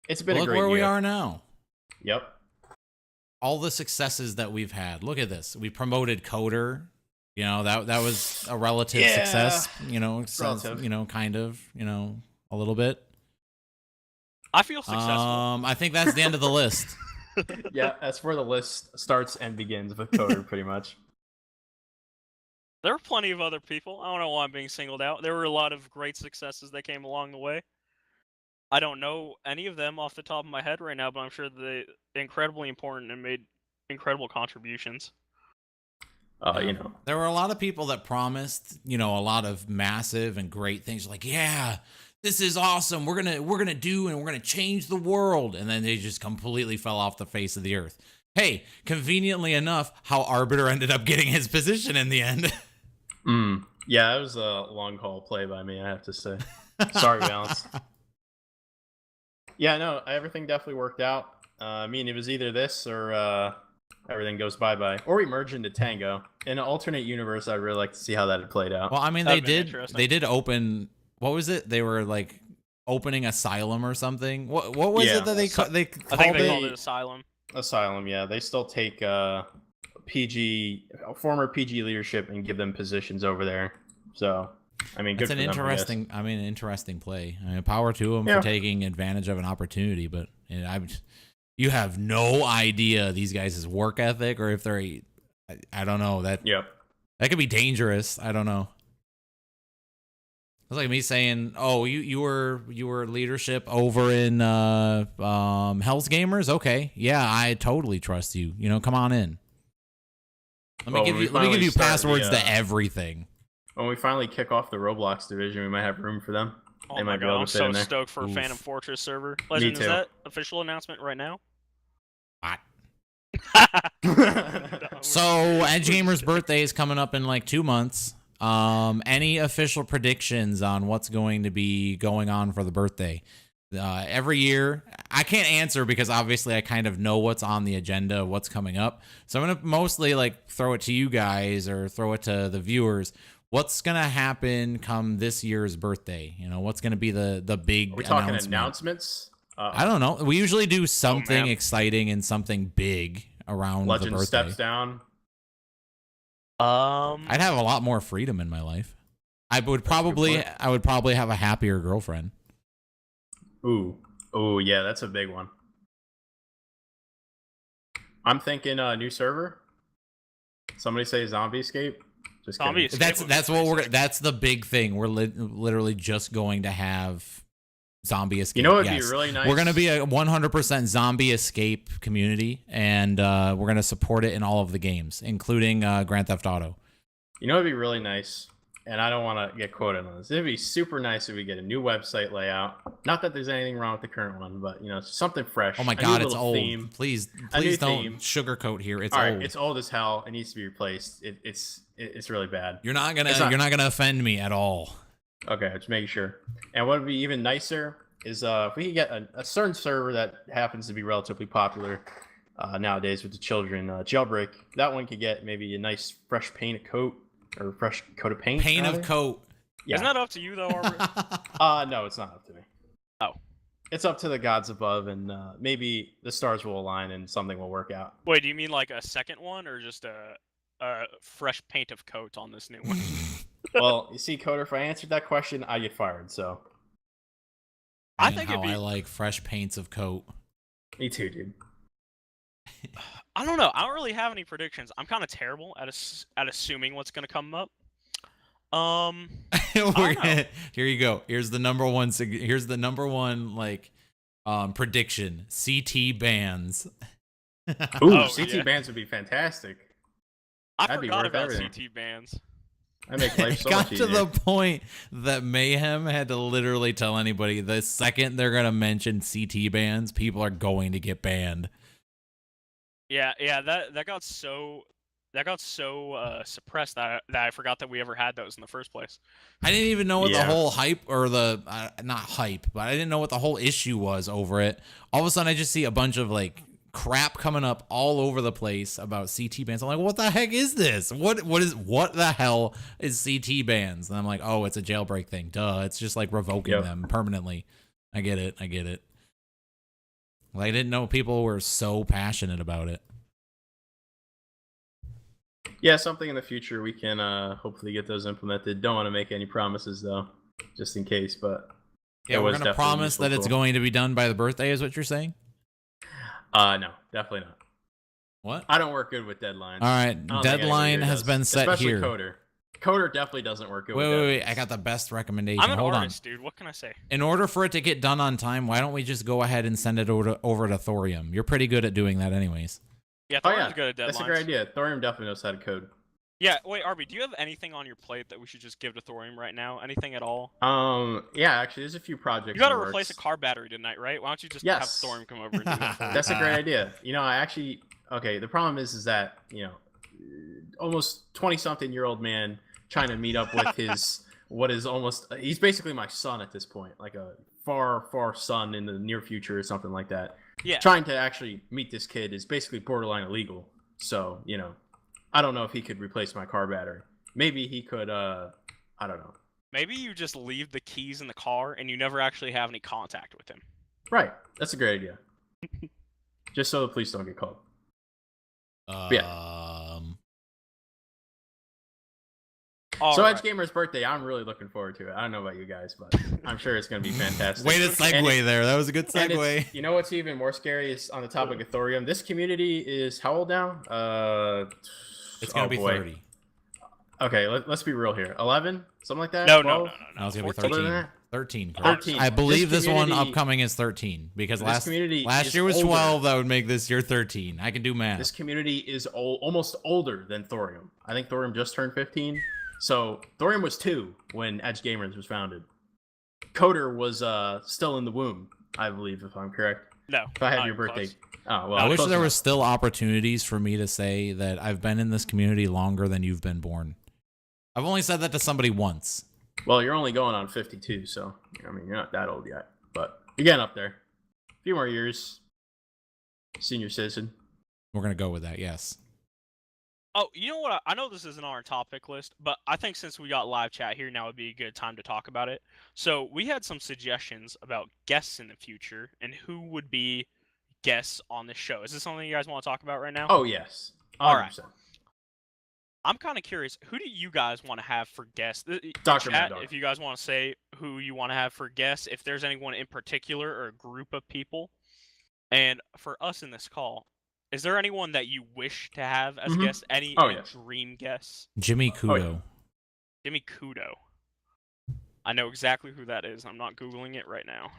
It's been a great year. Look where we are now. Yep. All the successes that we've had. Look at this. We promoted Coder. You know, that was a relative success. You know, you know, kind of. You know, a little bit. I feel successful. I think that's the end of the list. Yeah, that's where the list starts and begins with Coder, pretty much. There were plenty of other people. I don't know why I'm being singled out. There were a lot of great successes that came along the way. I don't know any of them off the top of my head right now, but I'm sure they're incredibly important and made incredible contributions. You know, there were a lot of people that promised, you know, a lot of massive and great things. Like, yeah, this is awesome. We're gonna do, and we're gonna change the world. And then they just completely fell off the face of the earth. Hey, conveniently enough, how Arbiter ended up getting his position in the end. Yeah, it was a long haul play by me, I have to say. Sorry, Balance. Yeah, no, everything definitely worked out. I mean, it was either this or everything goes bye-bye. Or we merge into Tango. In an alternate universe, I'd really like to see how that had played out. Well, I mean, they did open... What was it? They were, like, opening Asylum or something? What was it that they called it? I think they called it Asylum. Asylum, yeah. They still take former PG leadership and give them positions over there. So, I mean, good it's an for interesting. them, interesting play. I mean, power to them for taking advantage of an opportunity. But You have no idea these guys' work ethic, or if they're, I don't know, that could be dangerous. I don't know. It's like me saying, "Oh, you were leadership over in Hell's Gamers." Okay, yeah, I totally trust you. You know, come on in. Let me give you passwords to everything. When we finally kick off the Roblox division, we might have room for them. Oh my god, I'm so stoked for a Phantom Fortress server. Legend, is that official announcement right now? What? So, EdgeGamers' birthday is coming up in like 2 months. Any official predictions on what's going to be going on for the birthday? Every year, I can't answer because obviously I kind of know what's on the agenda, what's coming up. So I'm going to mostly like throw it to you guys or throw it to the viewers. What's going to happen come this year's birthday? You know, what's going to be the big Are we talking announcements? I don't know. We usually do something exciting and something big around the birthday. Legend steps down. I'd have a lot more freedom in my life. I would probably have a happier girlfriend. Ooh, yeah, that's a big one. I'm thinking new server. Somebody say zombie escape. Just zombie escape. That's the big thing. We're literally just going to have zombie escape. You know, it'd be really nice. We're going to be a 100% zombie escape community, and we're going to support it in all of the games, including Grand Theft Auto. You know, it'd be really nice, and I don't want to get quoted on this. It'd be super nice if we get a new website layout. Not that there's anything wrong with the current one, but you know, something fresh. Oh my god, it's old. Theme, please don't sugarcoat here. It's all old. Right, it's old as hell. It needs to be replaced. It's really bad. You're not gonna offend me at all. Okay, just making sure. And what would be even nicer is if we could get a certain server that happens to be relatively popular nowadays with the children, Jailbreak. That one could get maybe a nice fresh paint coat or fresh coat of paint. Paint of coat. Yeah. Isn't that up to you though, Arbor? No, it's not up to me. Oh. It's up to the gods above, and maybe the stars will align and something will work out. Wait, do you mean like a second one or just a fresh paint of coat on this new one? Well, you see, Coder, if I answered that question, I get fired, so. I think I like fresh paints of coat. Me too, dude. I don't know. I don't really have any predictions. I'm kind of terrible at assuming what's going to come up. Here you go. Here's the number one like prediction. CT bans. Ooh, CT bans would be fantastic. I forgot about CT bans. I make life so got much to easier. the point that Mayhem had to literally tell anybody the second they're gonna mention CT bans, people are going to get banned. Yeah, that got so suppressed that I forgot that we ever had those in the first place. I didn't even know what the whole hype or the not hype, but I didn't know what the whole issue was over it. All of a sudden, I just see a bunch of like crap coming up all over the place about CT bans. I'm like, what the heck is this? What the hell is CT bans? And I'm like, oh, it's a jailbreak thing. Duh. It's just like revoking them permanently. I get it. Like, I didn't know people were so passionate about it. Yeah, something in the future we can hopefully get those implemented. Don't want to make any promises though, just in case. But yeah, we're gonna promise that it's going to be done by the birthday. Is what you're saying? No, definitely not. What? I don't work good with deadlines. All right, deadline has been set especially here. Coder. Coder definitely doesn't work good with Wait. I got the best recommendation. I'm an Hold artist, on. dude. What can I say? In order for it to get done on time, why don't we just go ahead and send it over to Thorium? You're pretty good at doing that anyways. Yeah, Thorium's good at deadlines. That's a great idea. Thorium definitely knows how to code. Yeah, wait, Arby, do you have anything on your plate that we should just give to Thorium right now? Anything at all? Yeah, actually, there's a few projects. You gotta replace a car battery tonight, right? Why don't you just have Thorium come over and do that for you? That's a great idea. You know, the problem is that, you know, almost 20-something-year-old man trying to meet up with his, he's basically my son at this point, like a far, far son in the near future or something like that. Yeah. Trying to actually meet this kid is basically borderline illegal. So, you know, I don't know if he could replace my car battery. Maybe he could, I don't know. Maybe you just leave the keys in the car and you never actually have any contact with him. Right. That's a great idea. Just so the police don't get called. Yeah. All So right. EdgeGamers' birthday, I'm really looking forward to it. I don't know about you guys, but I'm sure it's going to be fantastic. Way to And segue there. That was a good and segue. you know what's even more scary is on the topic of thorium. This community is how old now? It's gonna be boy. 30. Okay, let's be real here. 11, something like that. No, 12? No, it's gonna be 14. 13. Older than that? 13. Correct. 13. I believe this one community- upcoming is 13 because this last community last is year was older. 12. That would make this year 13. I can do math. This community is almost older than thorium. I think thorium just turned 15. So thorium was 2 when EdgeGamers was founded. Coder was still in the womb, I believe, if I'm correct. No. If I had not your even birthday. close. Oh well. I wish close there enough. was still opportunities for me to say that I've been in this community longer than you've been born. I've only said that to somebody once. Well, you're only going on 52, so I mean you're not that old yet, but you're getting up there. A few more years. Senior citizen. We're gonna go with that. Yes. Oh, you know what? I know this isn't on our topic list, but I think since we got live chat here, now would be a good time to talk about it. So we had some suggestions about guests in the future and who would be guests on this show. Is this something you guys want to talk about right now? Oh yes. 100%. All right. I'm kind of curious. Who do you guys want to have for guests? Dr. Chat, Mad Dog. if you guys want to say who you want to have for guests, if there's anyone in particular or a group of people. And for us in this call, is there anyone that you wish to have as guests? Any dream guests? Jimmy Kudo. Oh, yeah. Jimmy Kudo. I know exactly who that is. I'm not Googling it right now.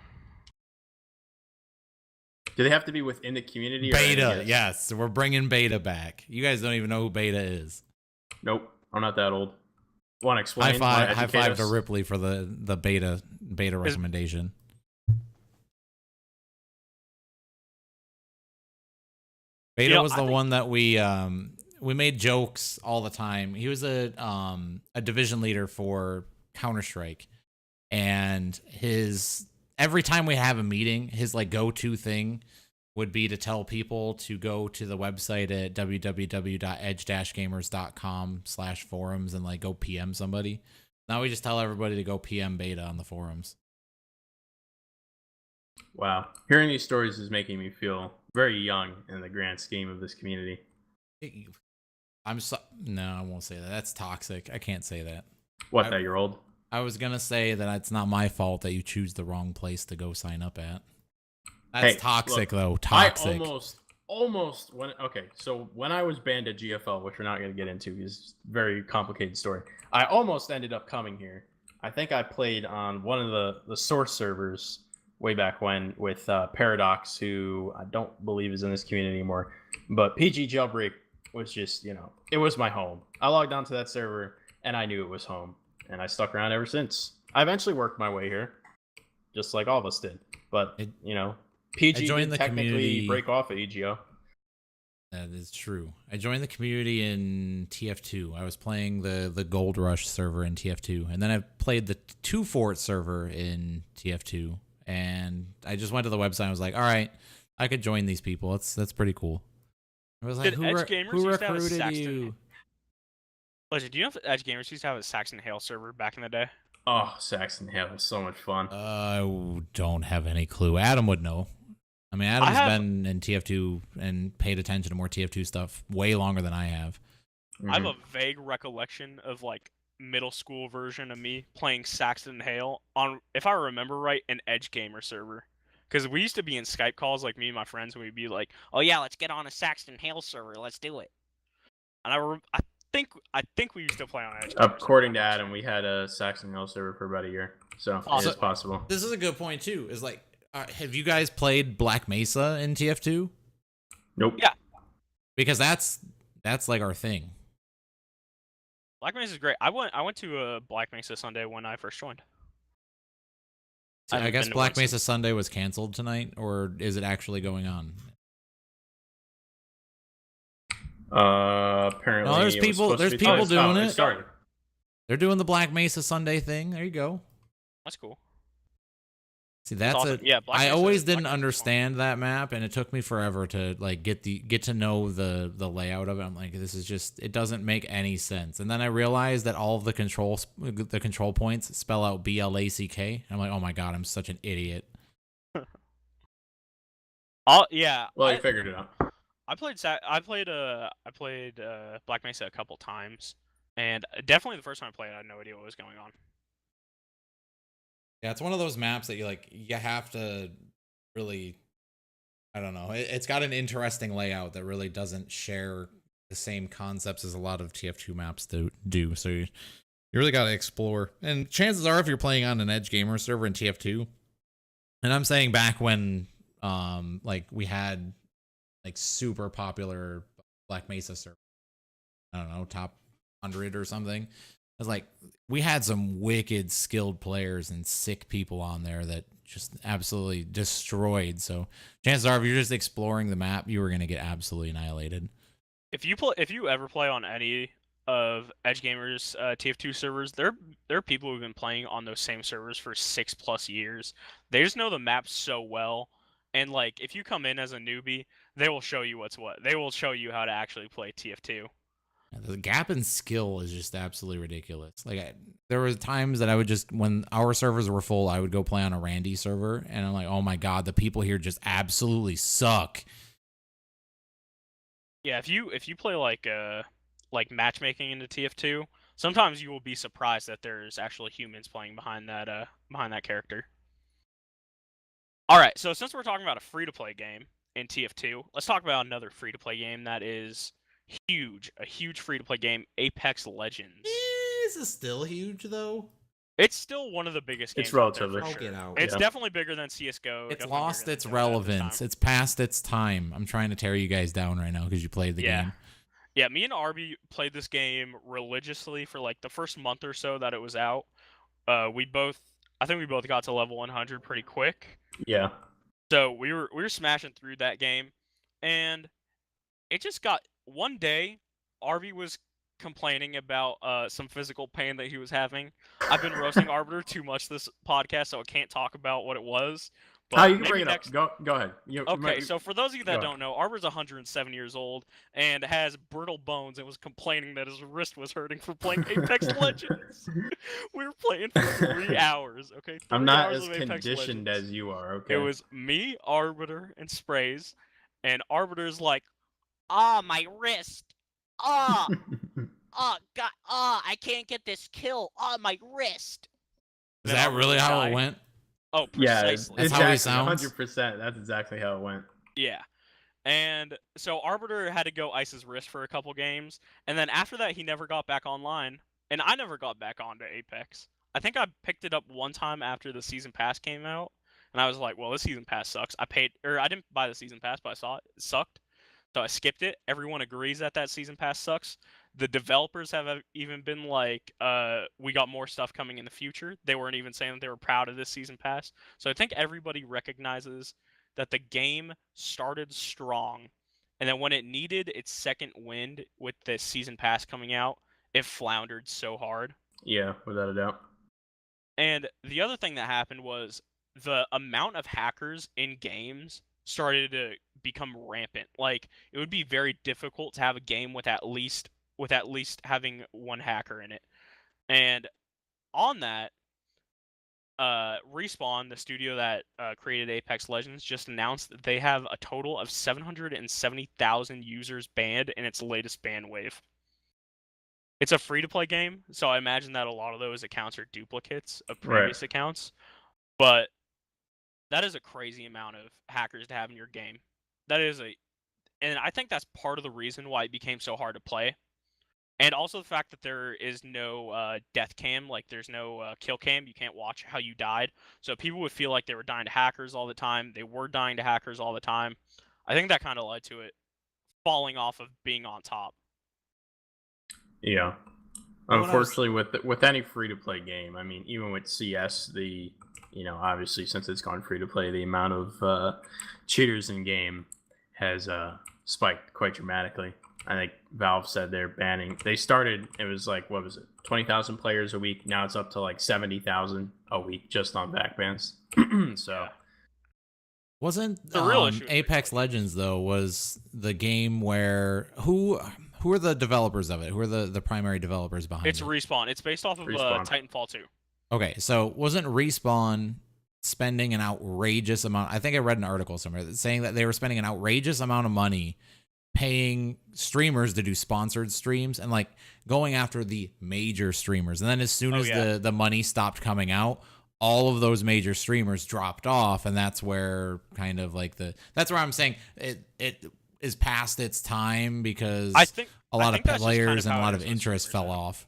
Do they have to be within the community? Or Beta. Yes, we're bringing Beta back. You guys don't even know who Beta is. Nope. I'm not that old. Want to explain? High five to Ripley for the beta recommendation. Beta was the one that we made jokes all the time. He was a division leader for Counter-Strike, and every time we have a meeting, his like go-to thing would be to tell people to go to the website at www.edge-gamers.com/forums and like go PM somebody. Now we just tell everybody to go PM Beta on the forums. Wow. Hearing these stories is making me feel very young in the grand scheme of this community. No, I won't say that. That's toxic. I can't say that. What, that you're old? I was going to say that it's not my fault that you choose the wrong place to go sign up at. That's toxic, though. Toxic. I almost so when I was banned at GFL, which we're not going to get into, is a very complicated story. I almost ended up coming here. I think I played on one of the source servers way back when with Paradox, who I don't believe is in this community anymore. But PG Jailbreak was just, it was my home. I logged onto that server and I knew it was home. And I stuck around ever since. I eventually worked my way here, just like all of us did. But, PG didn't technically break off at EGO. That is true. I joined the community in TF2. I was playing the Gold Rush server in TF2. And then I played the 2 Fort server in TF2. And I just went to the website and was like, all right, I could join these people. That's pretty cool. I was like, who recruited you? Legend, do you know if EdgeGamers used to have a Saxon Hale server back in the day? Oh, Saxon Hale was so much fun. I don't have any clue. Adam would know. I mean, Adam's been in TF2 and paid attention to more TF2 stuff way longer than I have. I have a vague recollection of like middle school version of me playing Saxon Hale on, if I remember right, an EdgeGamer server. Because we used to be in Skype calls, like me and my friends, and we'd be like, "Oh yeah, let's get on a Saxon Hale server. Let's do it." And I think we used to play on EdgeGamers. According to Adam, we had a Saxon Hale server for about a year, so it is possible. This is a good point too. Is like, have you guys played Black Mesa in TF2? Nope. Yeah. Because that's like our thing. Black Mesa is great. I went to a Black Mesa Sunday when I first joined. I guess Black Mesa Sunday was canceled tonight, or is it actually going on? Apparently, no, there's people doing it. Started. They're doing the Black Mesa Sunday thing. There you go. That's cool. See, that's awesome. I always didn't understand that map, and it took me forever to like get to know the layout of it. I'm like, this is just, it doesn't make any sense. And then I realized that all of the control points spell out BLACK. I'm like, oh my god, I'm such an idiot. Yeah. Well, you figured it out. I played Black Mesa a couple times. And definitely the first time I played, I had no idea what was going on. Yeah, it's one of those maps that you have to really, I don't know. It's got an interesting layout that really doesn't share the same concepts as a lot of TF2 maps do. So you really got to explore. And chances are, if you're playing on an EdgeGamers server in TF2, and I'm saying back when like we had like super popular Black Mesa server, I don't know, top 100 or something. I was like, we had some wicked skilled players and sick people on there that just absolutely destroyed. So chances are, if you're just exploring the map, you were going to get absolutely annihilated. If you ever play on any of EdgeGamers TF2 servers, there are people who've been playing on those same servers for 6+ years. They just know the map so well, and like if you come in as a newbie, they will show you what's what. They will show you how to actually play TF2. The gap in skill is just absolutely ridiculous. Like there were times that I would just, when our servers were full, I would go play on a Randy server, and I'm like, oh my god, the people here just absolutely suck. Yeah, if you play like matchmaking into TF2, sometimes you will be surprised that there's actually humans playing behind that character. All right, so since we're talking about a free-to-play game in TF2, let's talk about another free-to-play game that is huge, a huge free-to-play game, Apex Legends. Is it still huge though? It's still one of the biggest games. It's relatively. out there, for Get sure. out. It's Yeah. definitely bigger than CS:GO. It's definitely lost bigger its than Dota at this relevance. time. It's past its time. I'm trying to tear you guys down right now because you played the game. Yeah, me and Arby played this game religiously for like the first month or so that it was out. I think we both got to level 100 pretty quick. Yeah. So we were smashing through that game, and it just got one day. Arby was complaining about some physical pain that he was having. I've been roasting Arbiter too much this podcast, so I can't talk about what it was. But You can maybe bring it next... up. Go ahead. Okay, so for those of you that Go don't know, Arbiter's 107 years old and has brittle bones and was complaining that his wrist was hurting for playing Apex Legends. We were playing for 3 hours, okay? 3 I'm not hours as of Apex conditioned Legends. as you are. Okay. It was me, Arbiter, and Sprays, and Arbiter's like, my wrist. God, I can't get this kill. My wrist. Is Then that Arbiter really would how die. it went? Oh, Yeah, precisely. That's how he sounds? 100%. That's exactly how it went. Yeah. And so Arbiter had to go ice his wrist for a couple games, and then after that he never got back online, and I never got back onto Apex. I think I picked it up one time after the season pass came out, and I was like, well, this season pass sucks. I didn't buy the season pass, but I saw it sucked. So I skipped it. Everyone agrees that season pass sucks. The developers have even been like, we got more stuff coming in the future. They weren't even saying that they were proud of this season pass. So I think everybody recognizes that the game started strong, and then when it needed its second wind with the season pass coming out, it floundered so hard. Yeah, without a doubt. And the other thing that happened was the amount of hackers in games started to become rampant. Like, it would be very difficult to have a game with at least having one hacker in it. And on that, Respawn, the studio that created Apex Legends, just announced that they have a total of 770,000 users banned in its latest ban wave. It's a free-to-play game, so I imagine that a lot of those accounts are duplicates of previous accounts. But that is a crazy amount of hackers to have in your game. And I think that's part of the reason why it became so hard to play. And also the fact that there is no death cam, like there's no kill cam. You can't watch how you died. So people would feel like they were dying to hackers all the time. They were dying to hackers all the time. I think that kind of led to it falling off of being on top. Yeah. Unfortunately, with any free-to-play game, I mean, even with CS, obviously since it's gone free-to-play, the amount of cheaters in game has spiked quite dramatically. I think Valve said they're banning. They started, it was like, 20,000 players a week. Now it's up to like 70,000 a week just on back bans. So Wasn't The real issue is Apex Legends though was the game where who are the developers of it? Who are the primary developers behind It's it? Respawn. It's based off of Respawn. Titanfall 2. Okay, so wasn't Respawn spending an outrageous amount? I think I read an article somewhere saying that they were spending an outrageous amount of money paying streamers to do sponsored streams and like going after the major streamers. And then as soon as the money stopped coming out, all of those major streamers dropped off, and that's where kind of like that's where I'm saying it is past its time, because I think a lot of that's just players kind of and a how lot it of is with interest streamers fell now. off.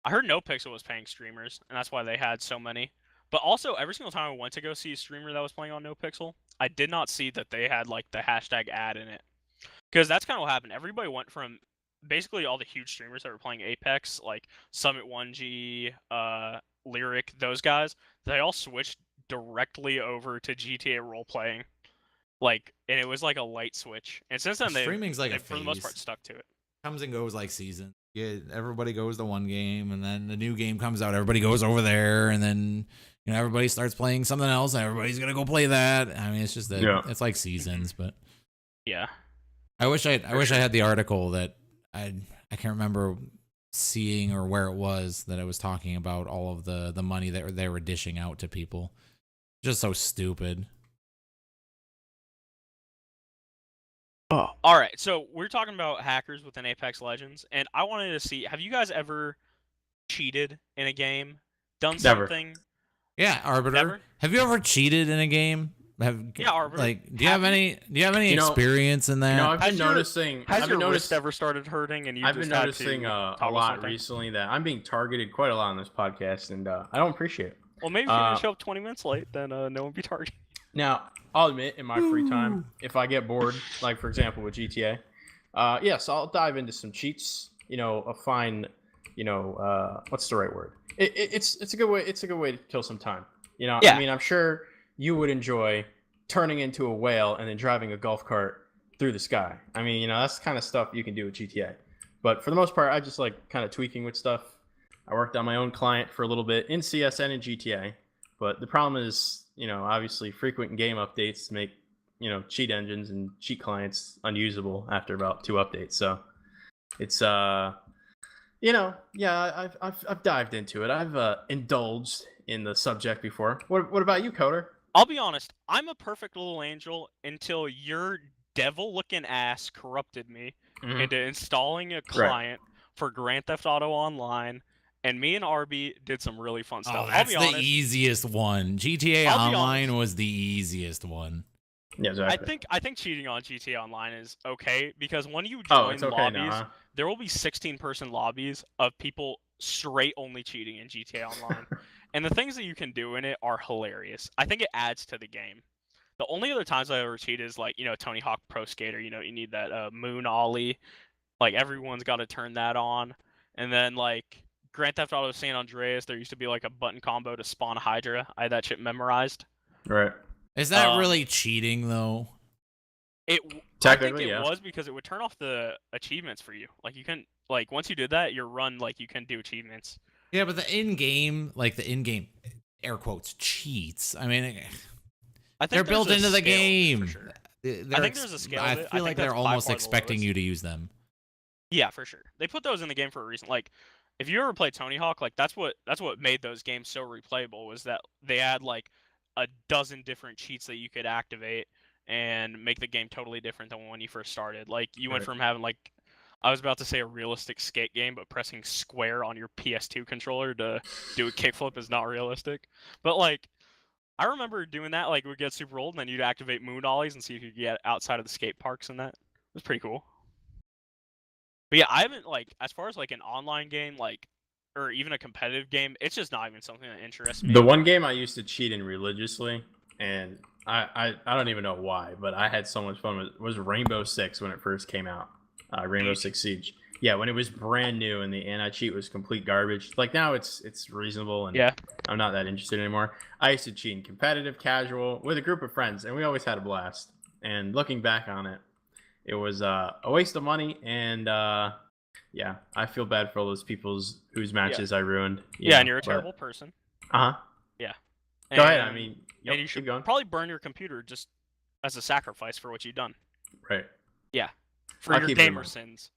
I heard NoPixel was paying streamers, and that's why they had so many. But also, every single time I went to go see a streamer that was playing on NoPixel, I did not see that they had like the hashtag ad in it. Because that's kind of what happened. Everybody went from basically all the huge streamers that were playing Apex, like Summit 1G, Lyric, those guys, they all switched directly over to GTA role playing. Like, and it was like a light switch. And since then, Streaming's like they a for the most phase. part stuck to it. Comes and goes like season. Yeah, everybody goes to one game, and then the new game comes out. Everybody goes over there, and then everybody starts playing something else, and everybody's gonna go play that. I mean, it's just that it's like seasons. But yeah, I wish I had the article that I can't remember seeing or where it was that I was talking about all of the money that they were dishing out to people. Just so stupid. Oh, all right. So we're talking about hackers within Apex Legends, and I wanted to see: have you guys ever cheated in a game? Done Never. something? Yeah, Arbiter. Never? Have you ever cheated in a game? Yeah, Arbiter. Like, do you have any experience in that? I've been noticing. Has I've your been wrist ever started hurting? And I've been noticing a toggle lot something? recently that I'm being targeted quite a lot on this podcast, and I don't appreciate it. Well, maybe if you didn't show up 20 minutes late, then no one would be targeted. Now, I'll admit, in my free time, if I get bored, like for example with GTA, yes, I'll dive into some cheats. A fine, what's the right word? It's a good way. It's a good way to kill some time. Yeah. I mean, I'm sure you would enjoy turning into a whale and then driving a golf cart through the sky. I mean, that's the kind of stuff you can do with GTA. But for the most part, I just like kind of tweaking with stuff. I worked on my own client for a little bit in CS and in GTA. But the problem is, obviously frequent game updates make, cheat engines and cheat clients unusable after about 2 updates. So it's, I've dived into it. I've indulged in the subject before. What about you, Coder? I'll be honest. I'm a perfect little angel until your devil-looking ass corrupted me into installing a client for Grand Theft Auto Online. And me and Arby did some really fun stuff. That's the easiest one. GTA Online was the easiest one. Yeah, exactly. I think cheating on GTA Online is okay, because when you join lobbies, there will be 16-person lobbies of people straight only cheating in GTA Online. And the things that you can do in it are hilarious. I think it adds to the game. The only other times I ever cheated is like, Tony Hawk Pro Skater, you need that moon ollie. Like, everyone's got to turn that on. And then like Grand Theft Auto San Andreas, there used to be like a button combo to spawn a Hydra. I had that shit memorized. Right. Is that really cheating though? I think it was, because it would turn off the achievements for you. Like, you can, like, once you did that, your run, like, you can do achievements. Yeah, but the in-game air quotes cheats. I mean, I think they're built into the game. For sure. I think there's a scale. I feel like they're almost expecting you to use them. Yeah, for sure. They put those in the game for a reason. Like, if you ever played Tony Hawk, like that's what made those games so replayable, was that they had like a dozen different cheats that you could activate and make the game totally different than when you first started. Like, you went from having, like, I was about to say a realistic skate game, but pressing square on your PS2 controller to do a kickflip is not realistic. But like, I remember doing that. Like, we'd get super old, and then you'd activate moon ollies and see if you could get outside of the skate parks, and that it was pretty cool. But yeah, I haven't, like, as far as like an online game, like, or even a competitive game, it's just not even something that interests me. The one game I used to cheat in religiously, and I don't even know why, but I had so much fun with, was Rainbow Six when it first came out. Rainbow Six Siege. Yeah, when it was brand new and the anti-cheat was complete garbage. Like, now it's reasonable, and I'm not that interested anymore. I used to cheat in competitive, casual, with a group of friends, and we always had a blast. And looking back on it, it was a waste of money, and yeah, I feel bad for all those people whose matches I ruined. And you're a terrible person. Yeah. Go ahead. I mean, and you should probably burn your computer just as a sacrifice for what you've done. Right. Yeah. For your gamer sins.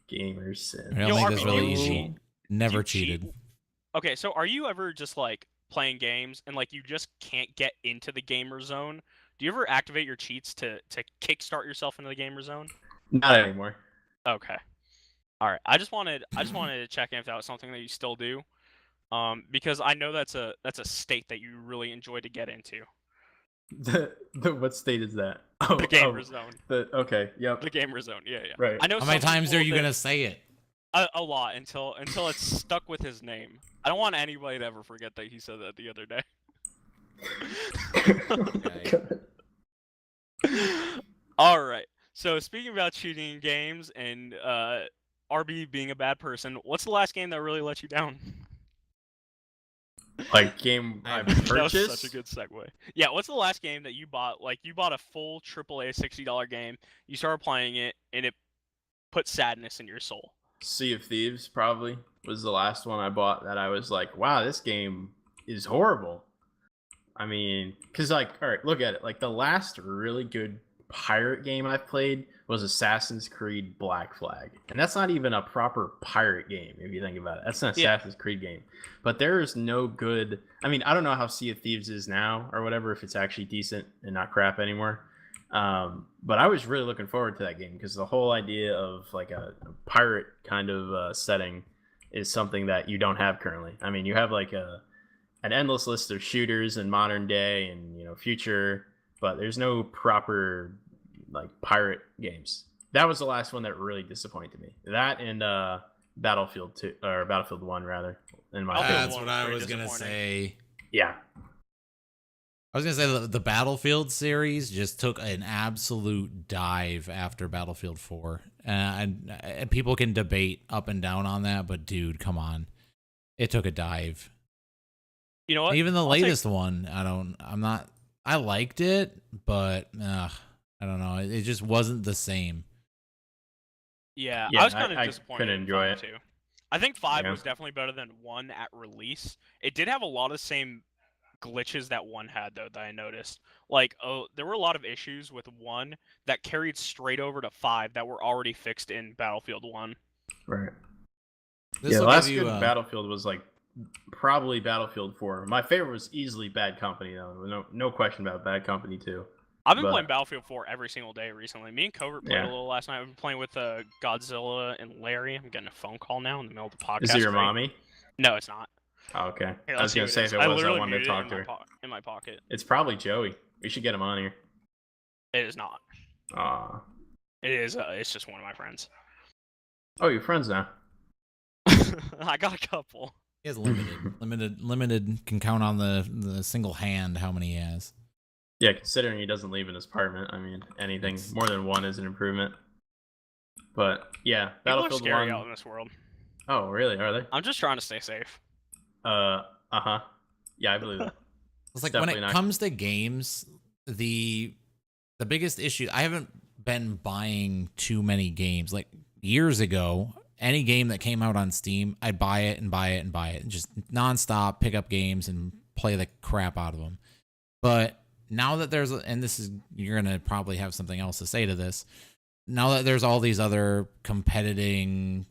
Gamer sins. I don't think that's really easy. Never cheated. Okay, so are you ever just like playing games and like you just can't get into the gamer zone? Do you ever activate your cheats to kickstart yourself into the gamer zone? Not anymore. Okay. All right. I just wanted to check in if that was something that you still do. Because I know that's a state that you really enjoy to get into. The what state is that? Oh, The gamer zone. Okay, yep. The gamer zone. Yeah, yeah. Right. I know. How many some times people are you that- gonna say it? A lot until it's stuck with his name. I don't want anybody to ever forget that he said that the other day. All right. So speaking about cheating in games and RB being a bad person, what's the last game that really let you down? Like game I That was purchased. such a good segue. Yeah, what's the last game that you bought? Like you bought a full AAA $60 game, you started playing it, and it put sadness in your soul. Sea of Thieves probably was the last one I bought that I was like, wow, this game is horrible. I mean, because like, all right, look at it. Like the last really good pirate game I've played was Assassin's Creed Black Flag, and that's not even a proper pirate game if you think about it. That's an Assassin's Creed game, but there is no good. I mean, I don't know how Sea of Thieves is now or whatever, if it's actually decent and not crap anymore. But I was really looking forward to that game because the whole idea of like a pirate kind of setting is something that you don't have currently. I mean, you have like an endless list of shooters in modern day and future, but there's no proper like pirate games. That was the last one that really disappointed me. That and Battlefield 2 or Battlefield 1 rather. In my Battlefield That's 1 what was I very was gonna disappointing. say. yeah. I was gonna say the Battlefield series just took an absolute dive after Battlefield 4, and people can debate up and down on that, but dude, come on, it took a dive. You know what? Even the I'll latest one, I liked it, but I don't know, it just wasn't the same. Yeah, Yeah, I was kind of I disappointed. couldn't in enjoy 5 it. too. I think 5 Yeah. was definitely better than 1 at release. It did have a lot of the same glitches that 1 had though that I noticed. Like, there were a lot of issues with 1 that carried straight over to 5 that were already fixed in Battlefield 1. Right. This Yeah, the will last give you good Battlefield was like probably Battlefield 4. My favorite was easily Bad Company though. No question about Bad Company 2. I've been But- playing Battlefield 4 every single day recently. Me and Covert played Yeah. a little last night. I've been playing with Godzilla and Larry. I'm getting a phone call now in the middle of the podcast. Is it your Great. mommy? No, it's not. Oh, okay. Here, I was gonna say if it I was, I literally wanted to muted it talk to her. in my pocket. It's probably Joey. We should get him on here. It is not. Aw. It is. It's just one of my friends. Oh, you're friends now. I got a couple. He has limited can count on the single hand how many he has. Yeah, considering he doesn't leave in his apartment, I mean, anything more than one is an improvement. But yeah, People are Battlefield scary 1. out in this world. Oh, really? Are they? I'm just trying to stay safe. Uh-huh. Yeah, I believe that. It's like when definitely it not- comes to games, the biggest issue, I haven't been buying too many games. Like years ago, any game that came out on Steam, I'd buy it and buy it and buy it, and just nonstop pick up games and play the crap out of them. But now that there's, and this is, you're gonna probably have something else to say to this. Now that there's all these other competing,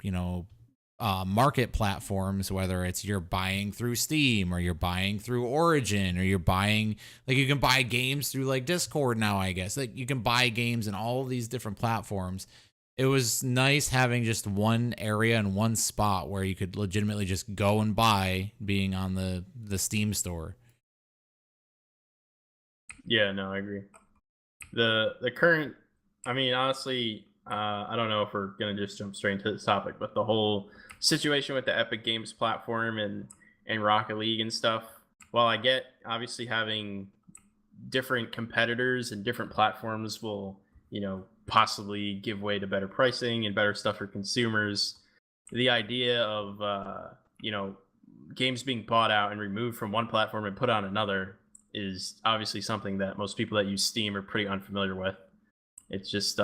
market platforms, whether it's you're buying through Steam or you're buying through Origin or you're buying, like, you can buy games through like Discord now, I guess. Like, you can buy games in all of these different platforms. It was nice having just one area and one spot where you could legitimately just go and buy, being on the Steam store. Yeah, no, I agree. The current, I mean, honestly, I don't know if we're gonna just jump straight into this topic, but the whole situation with the Epic Games platform and Rocket League and stuff. While I get obviously having different competitors and different platforms will, possibly give way to better pricing and better stuff for consumers, the idea of games being bought out and removed from one platform and put on another is obviously something that most people that use Steam are pretty unfamiliar with. It's just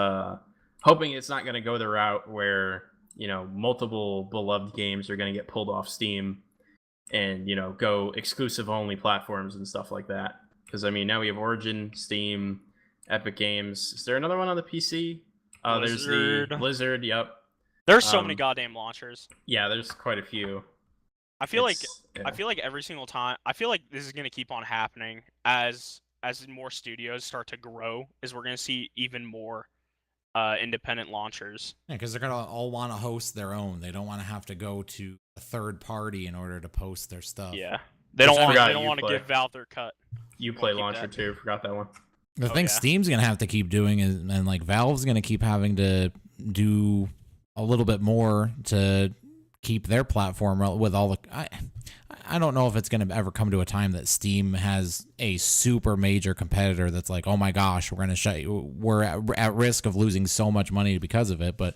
hoping it's not going to go the route where, multiple beloved games are going to get pulled off Steam and, go exclusive only platforms and stuff like that. Because, I mean, now we have Origin, Steam, Epic Games. Is there another one on the PC? There's the Blizzard, yep. There's so many goddamn launchers. Yeah, there's quite a few. I feel like Yeah. I feel like every single time, I feel like this is gonna keep on happening as more studios start to grow. Is we're gonna see even more independent launchers. Yeah, because they're gonna all want to host their own. They don't want to have to go to a third party in order to post their stuff. Yeah, they Which don't I want. forgot They don't want to Uplay. give Valve their cut. Uplay keep launcher that. too. Forgot that one. The Oh, thing yeah. Steam's gonna have to keep doing is, and like Valve's gonna keep having to do a little bit more to keep their platform with all the. I don't know if it's gonna ever come to a time that Steam has a super major competitor that's like, oh my gosh, we're at risk of losing so much money because of it. But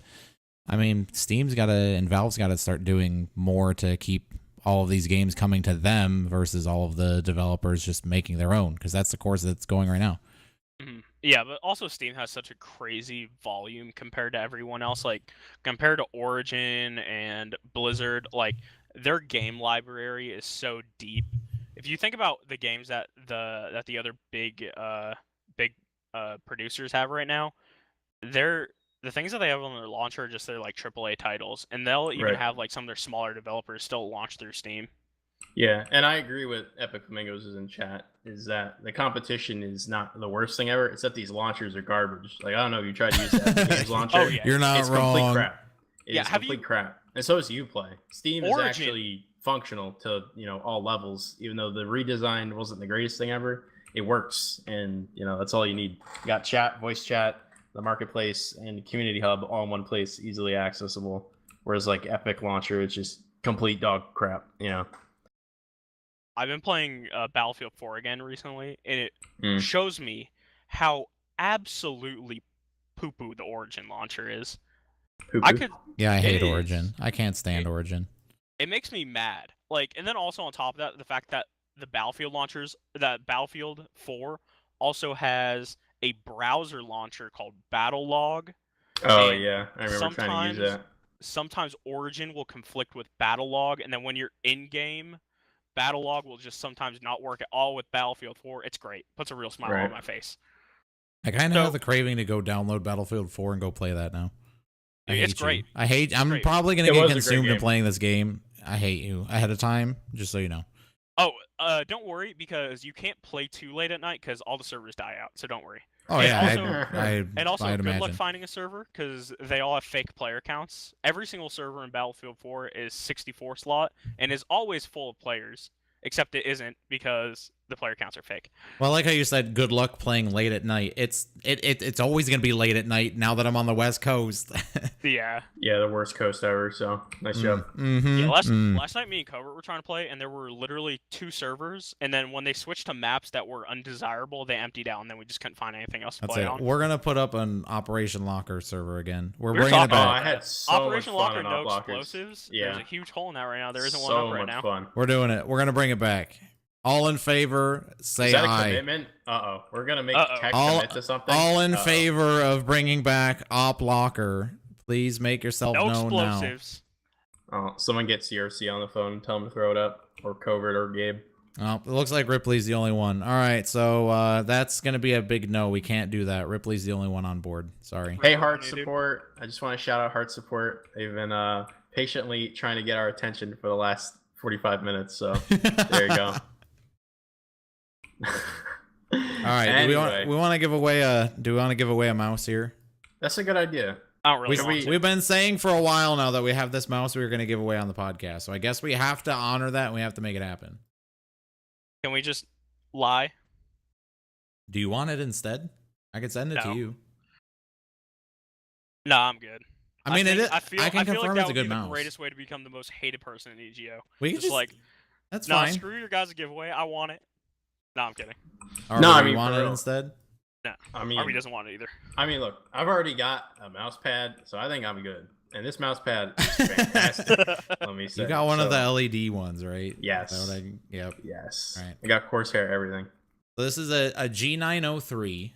I mean, Steam's got to and Valve's got to start doing more to keep all of these games coming to them versus all of the developers just making their own, because that's the course that's going right now. Mhm. Yeah, but also Steam has such a crazy volume compared to everyone else. Like compared to Origin and Blizzard, like their game library is so deep. If you think about the games that the other big producers have right now, the things that they have on their launcher are just their like AAA titles, and they'll even Right. have like some of their smaller developers still launch through Steam. Yeah, and I agree with Epic Flamingos is in chat. Is that the competition is not the worst thing ever? It's that these launchers are garbage. Like I don't know if you tried to use the Epic Games launcher. Oh, yeah. You're not It's complete wrong. crap. It Yeah, is have complete you- crap. And so is Uplay. Steam is Origin. actually functional to all levels. Even though the redesign wasn't the greatest thing ever, it works, and that's all you need. You got chat, voice chat, the marketplace, and community hub all in one place, easily accessible. Whereas like Epic launcher, it's just complete dog crap. I've been playing Battlefield 4 again recently, and it Mm. shows me how absolutely poo-poo the Origin launcher is. I Poo-poo. could. Yeah, I It hate is. Origin. I can't stand Origin. It makes me mad. Like, and then also on top of that, the fact that the Battlefield launchers, that Battlefield 4 also has a browser launcher called Battlelog. Oh And yeah, I remember trying to use that. Sometimes Origin will conflict with Battlelog, and then when you're in game, Battlelog will just sometimes not work at all with Battlefield 4. It's great. Puts a real smile Right. on my face. I kind of So- have the craving to go download Battlefield 4 and go play that now. I It's hate you. great. I'm great. probably gonna It get was a great consumed in game. playing this game. I hate you ahead of time, just so you know. Oh, don't worry, because you can't play too late at night because all the servers die out. So don't worry. Oh And yeah, also- And also, I'd good luck imagine. finding a server because they all have fake player counts. Every single server in Battlefield 4 is 64 slot and is always full of players, except it isn't because the player counts are fake. Well, like how you said, good luck playing late at night. It's always gonna be late at night now that I'm on the West Coast. Yeah. Yeah, the worst coast ever. So nice job. Mm-hmm. Yeah, last night me and Covert were trying to play, and there were literally 2 servers, and then when they switched to maps that were undesirable, they emptied out, and then we just couldn't find anything else to That's play it. on. We're gonna put up an Operation Locker server again. We're We were bringing it talking Oh, about back. I had so Operation much fun Locker, on no Op Lockers. explosives. Yeah. There's a huge hole in that right now. There isn't one So up right much now. fun. We're doing it. We're gonna bring it back. All in favor, say Is that a aye. commitment? We're gonna make Uh-oh. Tech All- commit to something. All in Uh-oh. favor of bringing back Op Locker. Please make yourself No known now. explosives. Oh, someone get CRC on the phone and tell him to throw it up, or Covert or Gabe. Oh, it looks like Ripley's the only one. All right, so that's gonna be a big no. We can't do that. Ripley's the only one on board. Sorry. Hey, What Heart do you do? Support. I just want to shout out Heart Support. They've been patiently trying to get our attention for the last 45 minutes. So there you go. All right. Anyway, Do we want to give away a mouse here? that's a good idea. I don't really We- want to. We've been saying for a while now that we have this mouse we were going to give away on the podcast. So I guess we have to honor that and we have to make it happen. Can we just lie? Do you want it instead? I could send it to No. you. No, I'm good. I mean, think- it is. I feel I can like confirm that it's a would good be mouse. the greatest way to become the most hated person in EGO. We can Just like, that's no, fine. screw your guys' giveaway. I want it. No, I'm kidding. Or No, do I you mean, want for it real. instead? I mean, Arby doesn't want it either. look, I've already got a mouse pad, so I think I'm good. And this mouse pad is fantastic. Let me say. You got one of So, the LED ones, right? Yes. Is that what yep. Yes. Right. I got Corsair everything. So this is a G903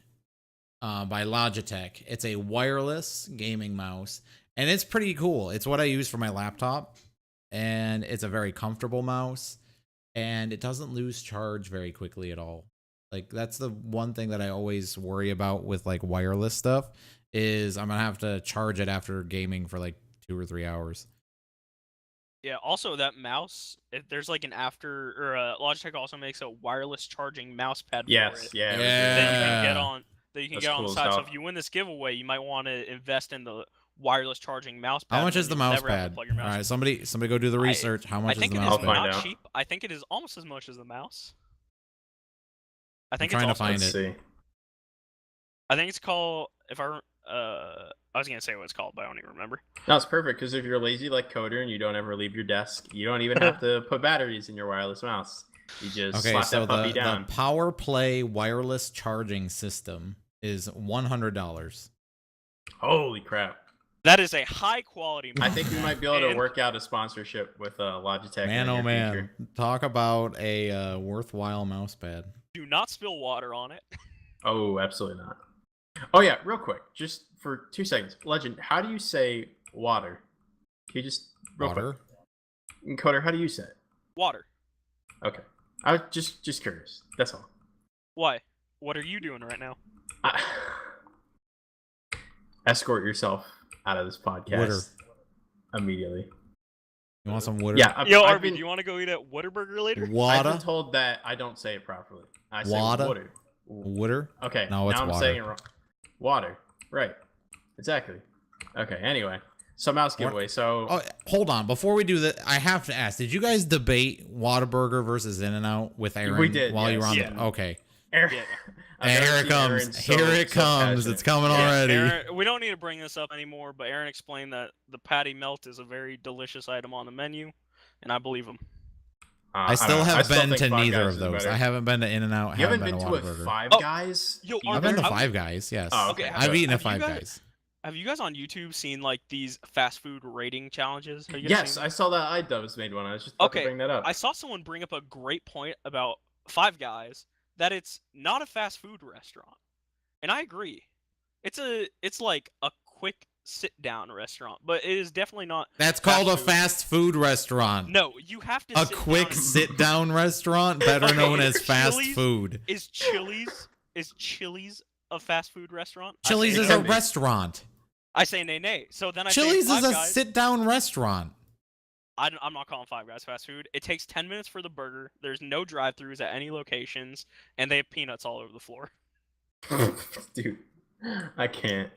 by Logitech. It's a wireless gaming mouse, and it's pretty cool. It's what I use for my laptop, and it's a very comfortable mouse, and it doesn't lose charge very quickly at all. Like, that's the one thing that I always worry about with like wireless stuff is I'm gonna have to charge it after gaming for like 2 or 3 hours. Yeah. Also, that mouse, if there's like an Logitech also makes a wireless charging mouse pad for Yes. it. Yeah. Yeah. That you can get on. that you can That's get on cool the as side. So hell. if you win this giveaway, you might want to invest in the wireless charging mouse pad. How much and is the you'll mouse never have to pad? plug your All mouse right, somebody go do the research. How I much is think the it mouse is I'll find pad? not out. cheap. I think it is almost as much as the mouse. I I'm think trying to it's also, find Let's it. see. I think it's called. I was gonna say what it's called, but I don't even remember. No, it's perfect because if you're lazy like Coder and you don't ever leave your desk, you don't even have to put batteries in your wireless mouse. You just Okay, slap so that puppy the down. Power Play wireless charging system is $100. Holy crap! That is a high quality. I mouse think we pad, might be able to and work out a sponsorship with Logitech. Man, in the oh near man, future. talk about a worthwhile mouse pad. Do not spill water on it. Oh, absolutely not. Oh yeah, real quick, just for 2 seconds, Legend. How do you say water? Can you just real Water? quick? Coder, how do you say it? Water. Okay, I was just curious. That's all. Why? What are you doing right now? Escort yourself out of this podcast Water. immediately. You want some water? Yeah, Yo, I've RB, been, do you want to go eat at Whataburger later? I've Water? been told that I don't say it properly. I say Water? water. Water? Okay, No, it's now I'm water. saying it wrong. Water. Right. Exactly. Okay, anyway. So mouse giveaway. So Oh, hold on. Before we do that, I have to ask: did you guys debate Whataburger versus In-N-Out with Aaron We did, while you were on yes. the? Okay, Aaron, Yeah. I've and never here it seen comes. Aaron so- Here it so comes. passionate. It's coming Yeah, already. Aaron, we don't need to bring this up anymore, but Aaron explained that the patty melt is a very delicious item on the menu, and I believe him. I don't still know. I have still been think to Five neither Guys of is those. better. I haven't been to In-N-Out. You haven't haven't been to to a Whataburger. Five Oh, Guys? yo, I've been to Have- Five Guys. Yes. Oh, Okay, I've eaten at have Five you guys- Guys. Have you guys on YouTube seen like these fast food rating challenges? Have you guys Yes, seen I saw that iDubbbz made one. I was just about to Okay, bring that up. I saw someone bring up a great point about Five Guys, that it's not a fast food restaurant. And I agree. It's like a quick sit down restaurant, but it is definitely not. That's called a food. fast food restaurant. No, you have to A sit quick down. sit-down restaurant, better Okay, known as fast Chili's food. Is Chili's a fast food restaurant? I Chili's say is nay. a restaurant. I say nay. So then I Chili's say is Five a Guys. sit-down restaurant. I'm not calling Five Guys fast food. It takes 10 minutes for the burger. There's no drive-throughs at any locations, and they have peanuts all over the floor. Dude, I can't.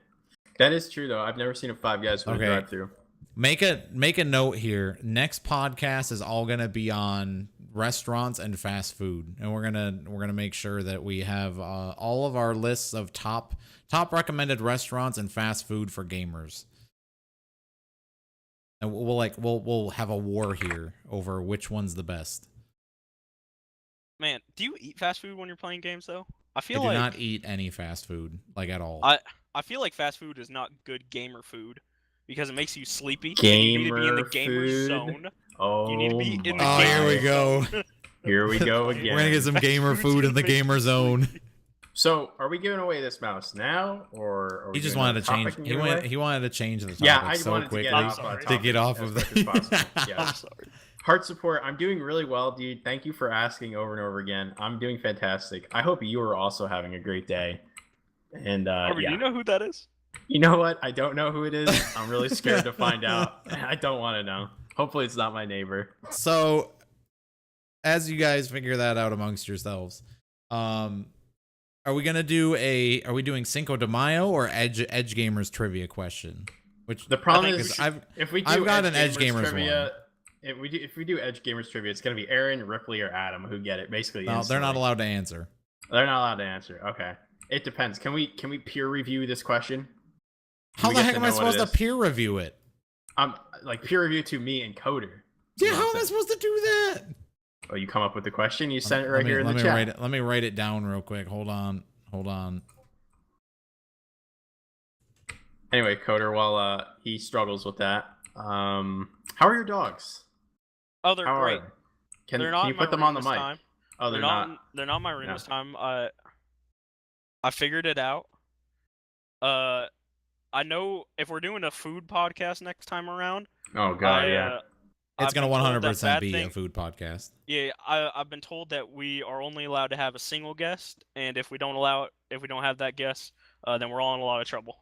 That is true though. I've never seen a Five Guys with Okay. a drive-through. Make a note here. Next podcast is all gonna be on restaurants and fast food, and we're gonna make sure that we have all of our lists of top recommended restaurants and fast food for gamers. And we'll have a war here over which one's the best. Man, do you eat fast food when you're playing games though? I I feel do like not eat any fast food, like at all. I feel like fast food is not good gamer food because it makes you sleepy. and you need to be in the Gamer gamer food? zone. Oh, You need to be in the Oh, gamer here we go. zone. Here we go We're again. gonna get some gamer food's food in gonna the make you gamer zone. sleepy. So, are we giving away this mouse now, or are we He just doing wanted to another change. topic and He give wanted away? he wanted to change the topic Yeah, I so wanted quickly to get off sorry. on to topic get off as of quick as possible. the. Yeah. I'm sorry. Heart support. I'm doing really well, dude. Thank you for asking over and over again. I'm doing fantastic. I hope you are also having a great day. And Harvey, yeah, do you know who that is? you know what? I don't know who it is. I'm really scared to find out. I don't want to know. Hopefully, it's not my neighbor. So, as you guys figure that out amongst yourselves, are we doing Cinco de Mayo or EdgeGamers trivia question? Which The problem think is, I've if we do I've got an EdgeGamers EdgeGamers trivia, if we do EdgeGamers trivia, it's gonna be Aaron, Ripley, or Adam who get it. Basically, no, they're not instantly. allowed to answer. They're not allowed to answer. Okay, it depends. Can we peer review this question? How we the get heck to am I know what it supposed to is? peer review it? Like peer review to me and Coder. Yeah, You know how what am I I'm saying? supposed to do that? Oh, you come up with the question. You send it right Let me- here in let the me chat. write it. Let me write it down real quick. Hold on. Anyway, Coder, while he struggles with that, how are your dogs? Oh, they're How are great. they? Can They're not you in my put them room on the this mic? time. Oh, they're not. They're not in my room Yeah. this time. I figured it out. I know if we're doing a food podcast next time around, Oh god, yeah. It's I've gonna been told that 100% bad be a thing- food podcast. Yeah, I've been told that we are only allowed to have a single guest, and if we don't have that guest, then we're all in a lot of trouble.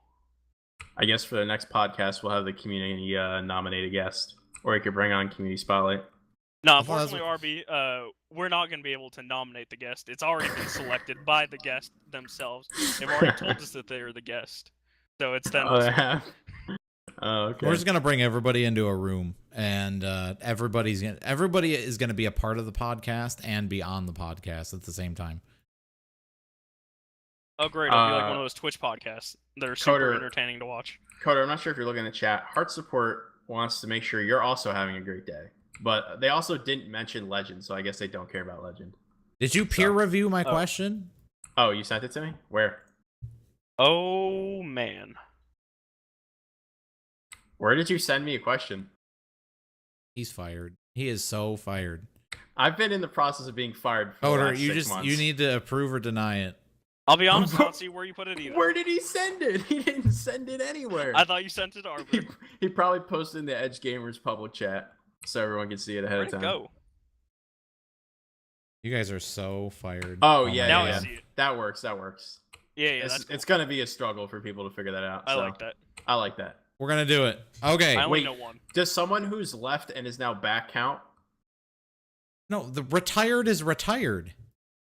I guess for the next podcast, we'll have the community nominate a guest, or you could bring on Community Spotlight. No, I thought that's unfortunately, RB, we're not going to be able to nominate the guest. It's already been selected by the guest themselves. They've already told us that they are the guest, so it's them. Oh, to they select. have? Oh, okay. We're just gonna bring everybody into a room, and everybody is gonna be a part of the podcast and be on the podcast at the same time. Oh, great! It'll be like one of those Twitch podcasts that are super Coder- entertaining to watch. Coder, I'm not sure if you're looking at the chat. Heart Support wants to make sure you're also having a great day. But they also didn't mention Legend, so I guess they don't care about Legend. Did you peer review my question? Oh, you sent it to me? Where? Oh man. Where did you send me a question? He's fired. He is so fired. I've been in the process of being fired for the Coder, last 6 months. you need to approve or deny it. I'll be honest, I don't see where you put it either. Where did he send it? He didn't send it anywhere. I thought you sent it to Arbor. He probably posted in the EdgeGamers public chat so everyone can see it ahead Where'd of it time. go? You guys are so fired. Oh, my yeah, Now God. I see it. That works. That works. Yeah, that's cool. It's gonna be a struggle for people to figure that out. I so like that. I like that. We're gonna do it. Okay. I only wait. know one. Does someone who's left and is now back count? No, the retired is retired.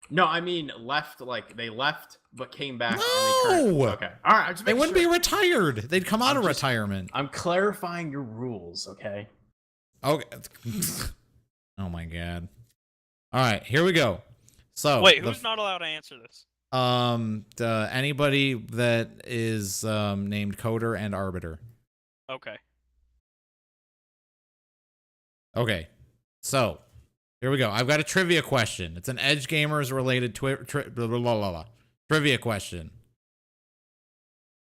No, I mean left. Like they left but came back. No! And they okay. All right. I'm just They making wouldn't sure. be retired. They'd come out of just- retirement. I'm clarifying your rules. Okay. Okay. Oh my God. All right, here we go. So Wait, who's not allowed to answer this? anybody that is named Coder and Arbiter. Okay. Okay. So, here we go. I've got a trivia question. It's an EdgeGamers related trivia question.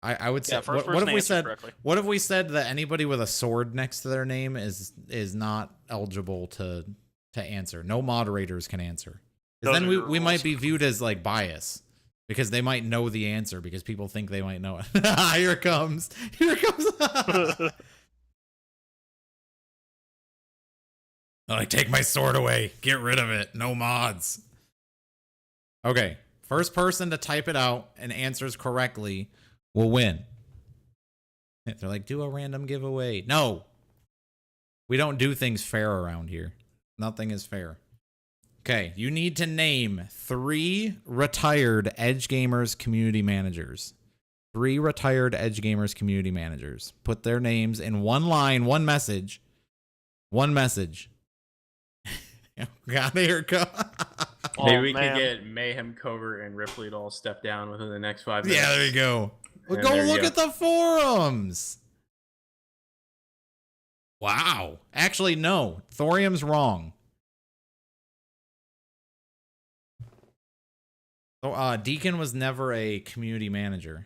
I would say Yeah, first what if person we answered said correctly. what if we said that anybody with a sword next to their name is not eligible to answer. No moderators can answer. Because Those then are your we might rules. be viewed as like bias. Because they might know the answer because people think they might know it. Here it comes. Here it comes. Like, take my sword away. Get rid of it. No mods. Okay. First person to type it out and answers correctly will win. They're like, do a random giveaway. No. We don't do things fair around here. Nothing is fair. Okay. You need to name 3 retired EdgeGamers community managers. 3 retired EdgeGamers community managers. Put their names in one line, one message. One message. God, here it goes. Maybe Oh, we man. can get Mayhem, Cover, and Ripley to all step down within the next 5 minutes. Yeah, there you go. Well, And go there you look go. at the forums. Wow. Actually, no. Thorium's wrong. So, Deacon was never a community manager.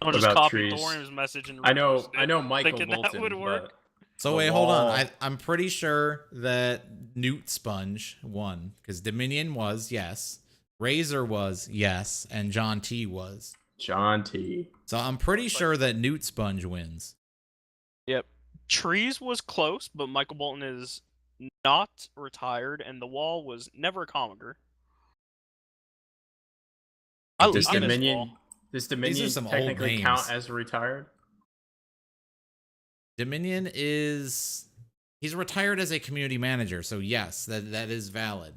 I'll just about copy trees? Thorium's message and I know repost it, Michael thinking Bolton, that would work. but So The wait, hold on. wall. I'm pretty sure that Newt Sponge won because Dominion was yes, Razor was yes, and John T was. John T. So I'm pretty sure that Newt Sponge wins. Yep. Trees was close, but Michael Bolton is not retired, and the wall was never a commoner. I Does miss Dominion Wall. some old technically count names. as retired? Dominion he's retired as a community manager, so yes, that is valid.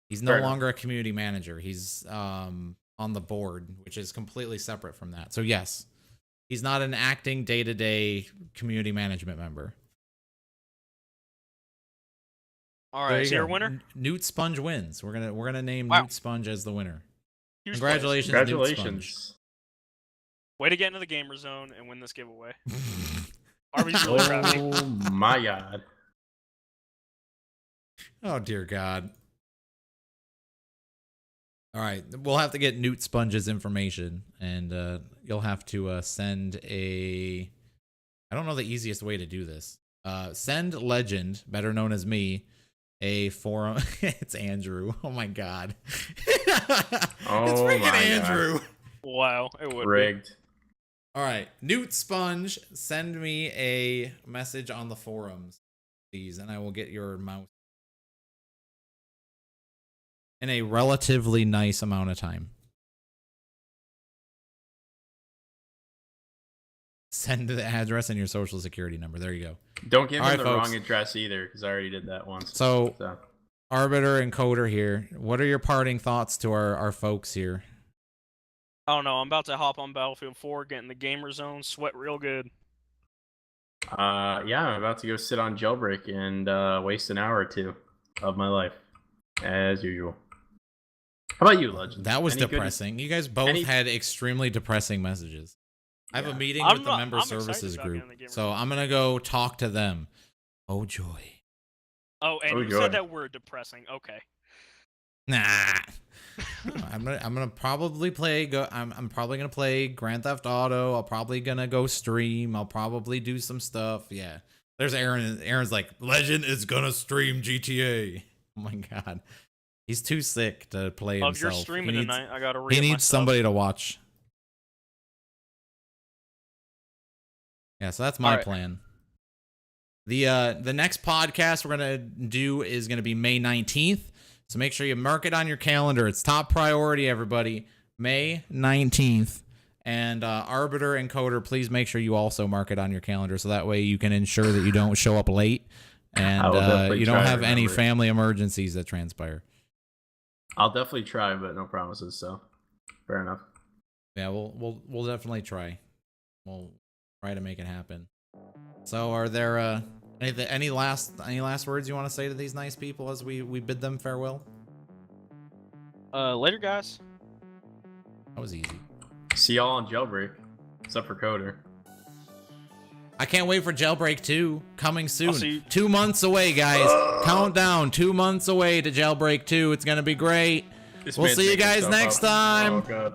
He's no Fair enough. longer a community manager. He's on the board, which is completely separate from that. So yes, he's not an acting day-to-day community management member. All There right, you so your go. winner? Newt Sponge wins. We're gonna name Wow. Newt Sponge as the winner. Huge Congratulations, Newt Sponge. Congratulations. Way to get into the gamer zone and win this giveaway. Arby's really proud of you. Oh my god. Oh dear God. All right, we'll have to get Newt Sponge's information, and you'll have to send a. I don't know the easiest way to do this. Send Legend, better known as me, a forum. It's Andrew. Oh my God. Oh it's freaking my God. Andrew. Wow, it would be. Rigged. All right, Newt Sponge, send me a message on the forums, please, and I will get your mouse in a relatively nice amount of time. Send the address and your social security number. There you go. Don't give All him right, the folks. wrong address either, because I already did that once. So, Arbiter and Coder here. What are your parting thoughts to our folks here? I don't know. I'm about to hop on Battlefield 4, get in the gamer zone, sweat real good. Yeah, I'm about to go sit on Jailbreak and waste an hour or two of my life, as usual. How about you, Legend? That was Any good- depressing. You guys both had extremely depressing messages. I have a meeting with the member services group, so I'm gonna go talk to them. Oh joy. Oh, and you said that word depressing. Okay. Nah. I'm gonna probably play. I'm probably gonna play Grand Theft Auto. I'm probably gonna go stream. I'll probably do some stuff. Yeah. There's Aaron. Aaron's like, Legend is gonna stream GTA. Oh my god. He's too sick to play himself. If you're streaming tonight, I gotta read. He needs somebody to watch. Yeah, so that's my plan. The next podcast we're gonna do is gonna be May 19th. So make sure you mark it on your calendar. It's top priority, everybody. May 19th. And Arbiter and Coder, please make sure you also mark it on your calendar so that way you can ensure that you don't show up late and you don't have any family emergencies that transpire. I'll definitely try, but no promises. So fair enough. Yeah, we'll definitely try. We'll try to make it happen. So, are there any last words you want to say to these nice people as we bid them farewell? Later, guys. That was easy. See y'all on Jailbreak, except for Coder. I can't wait for Jailbreak 2 coming soon. 2 months away, guys. Countdown. 2 months away to Jailbreak 2. It's gonna be great. We'll see you guys next time. Oh god.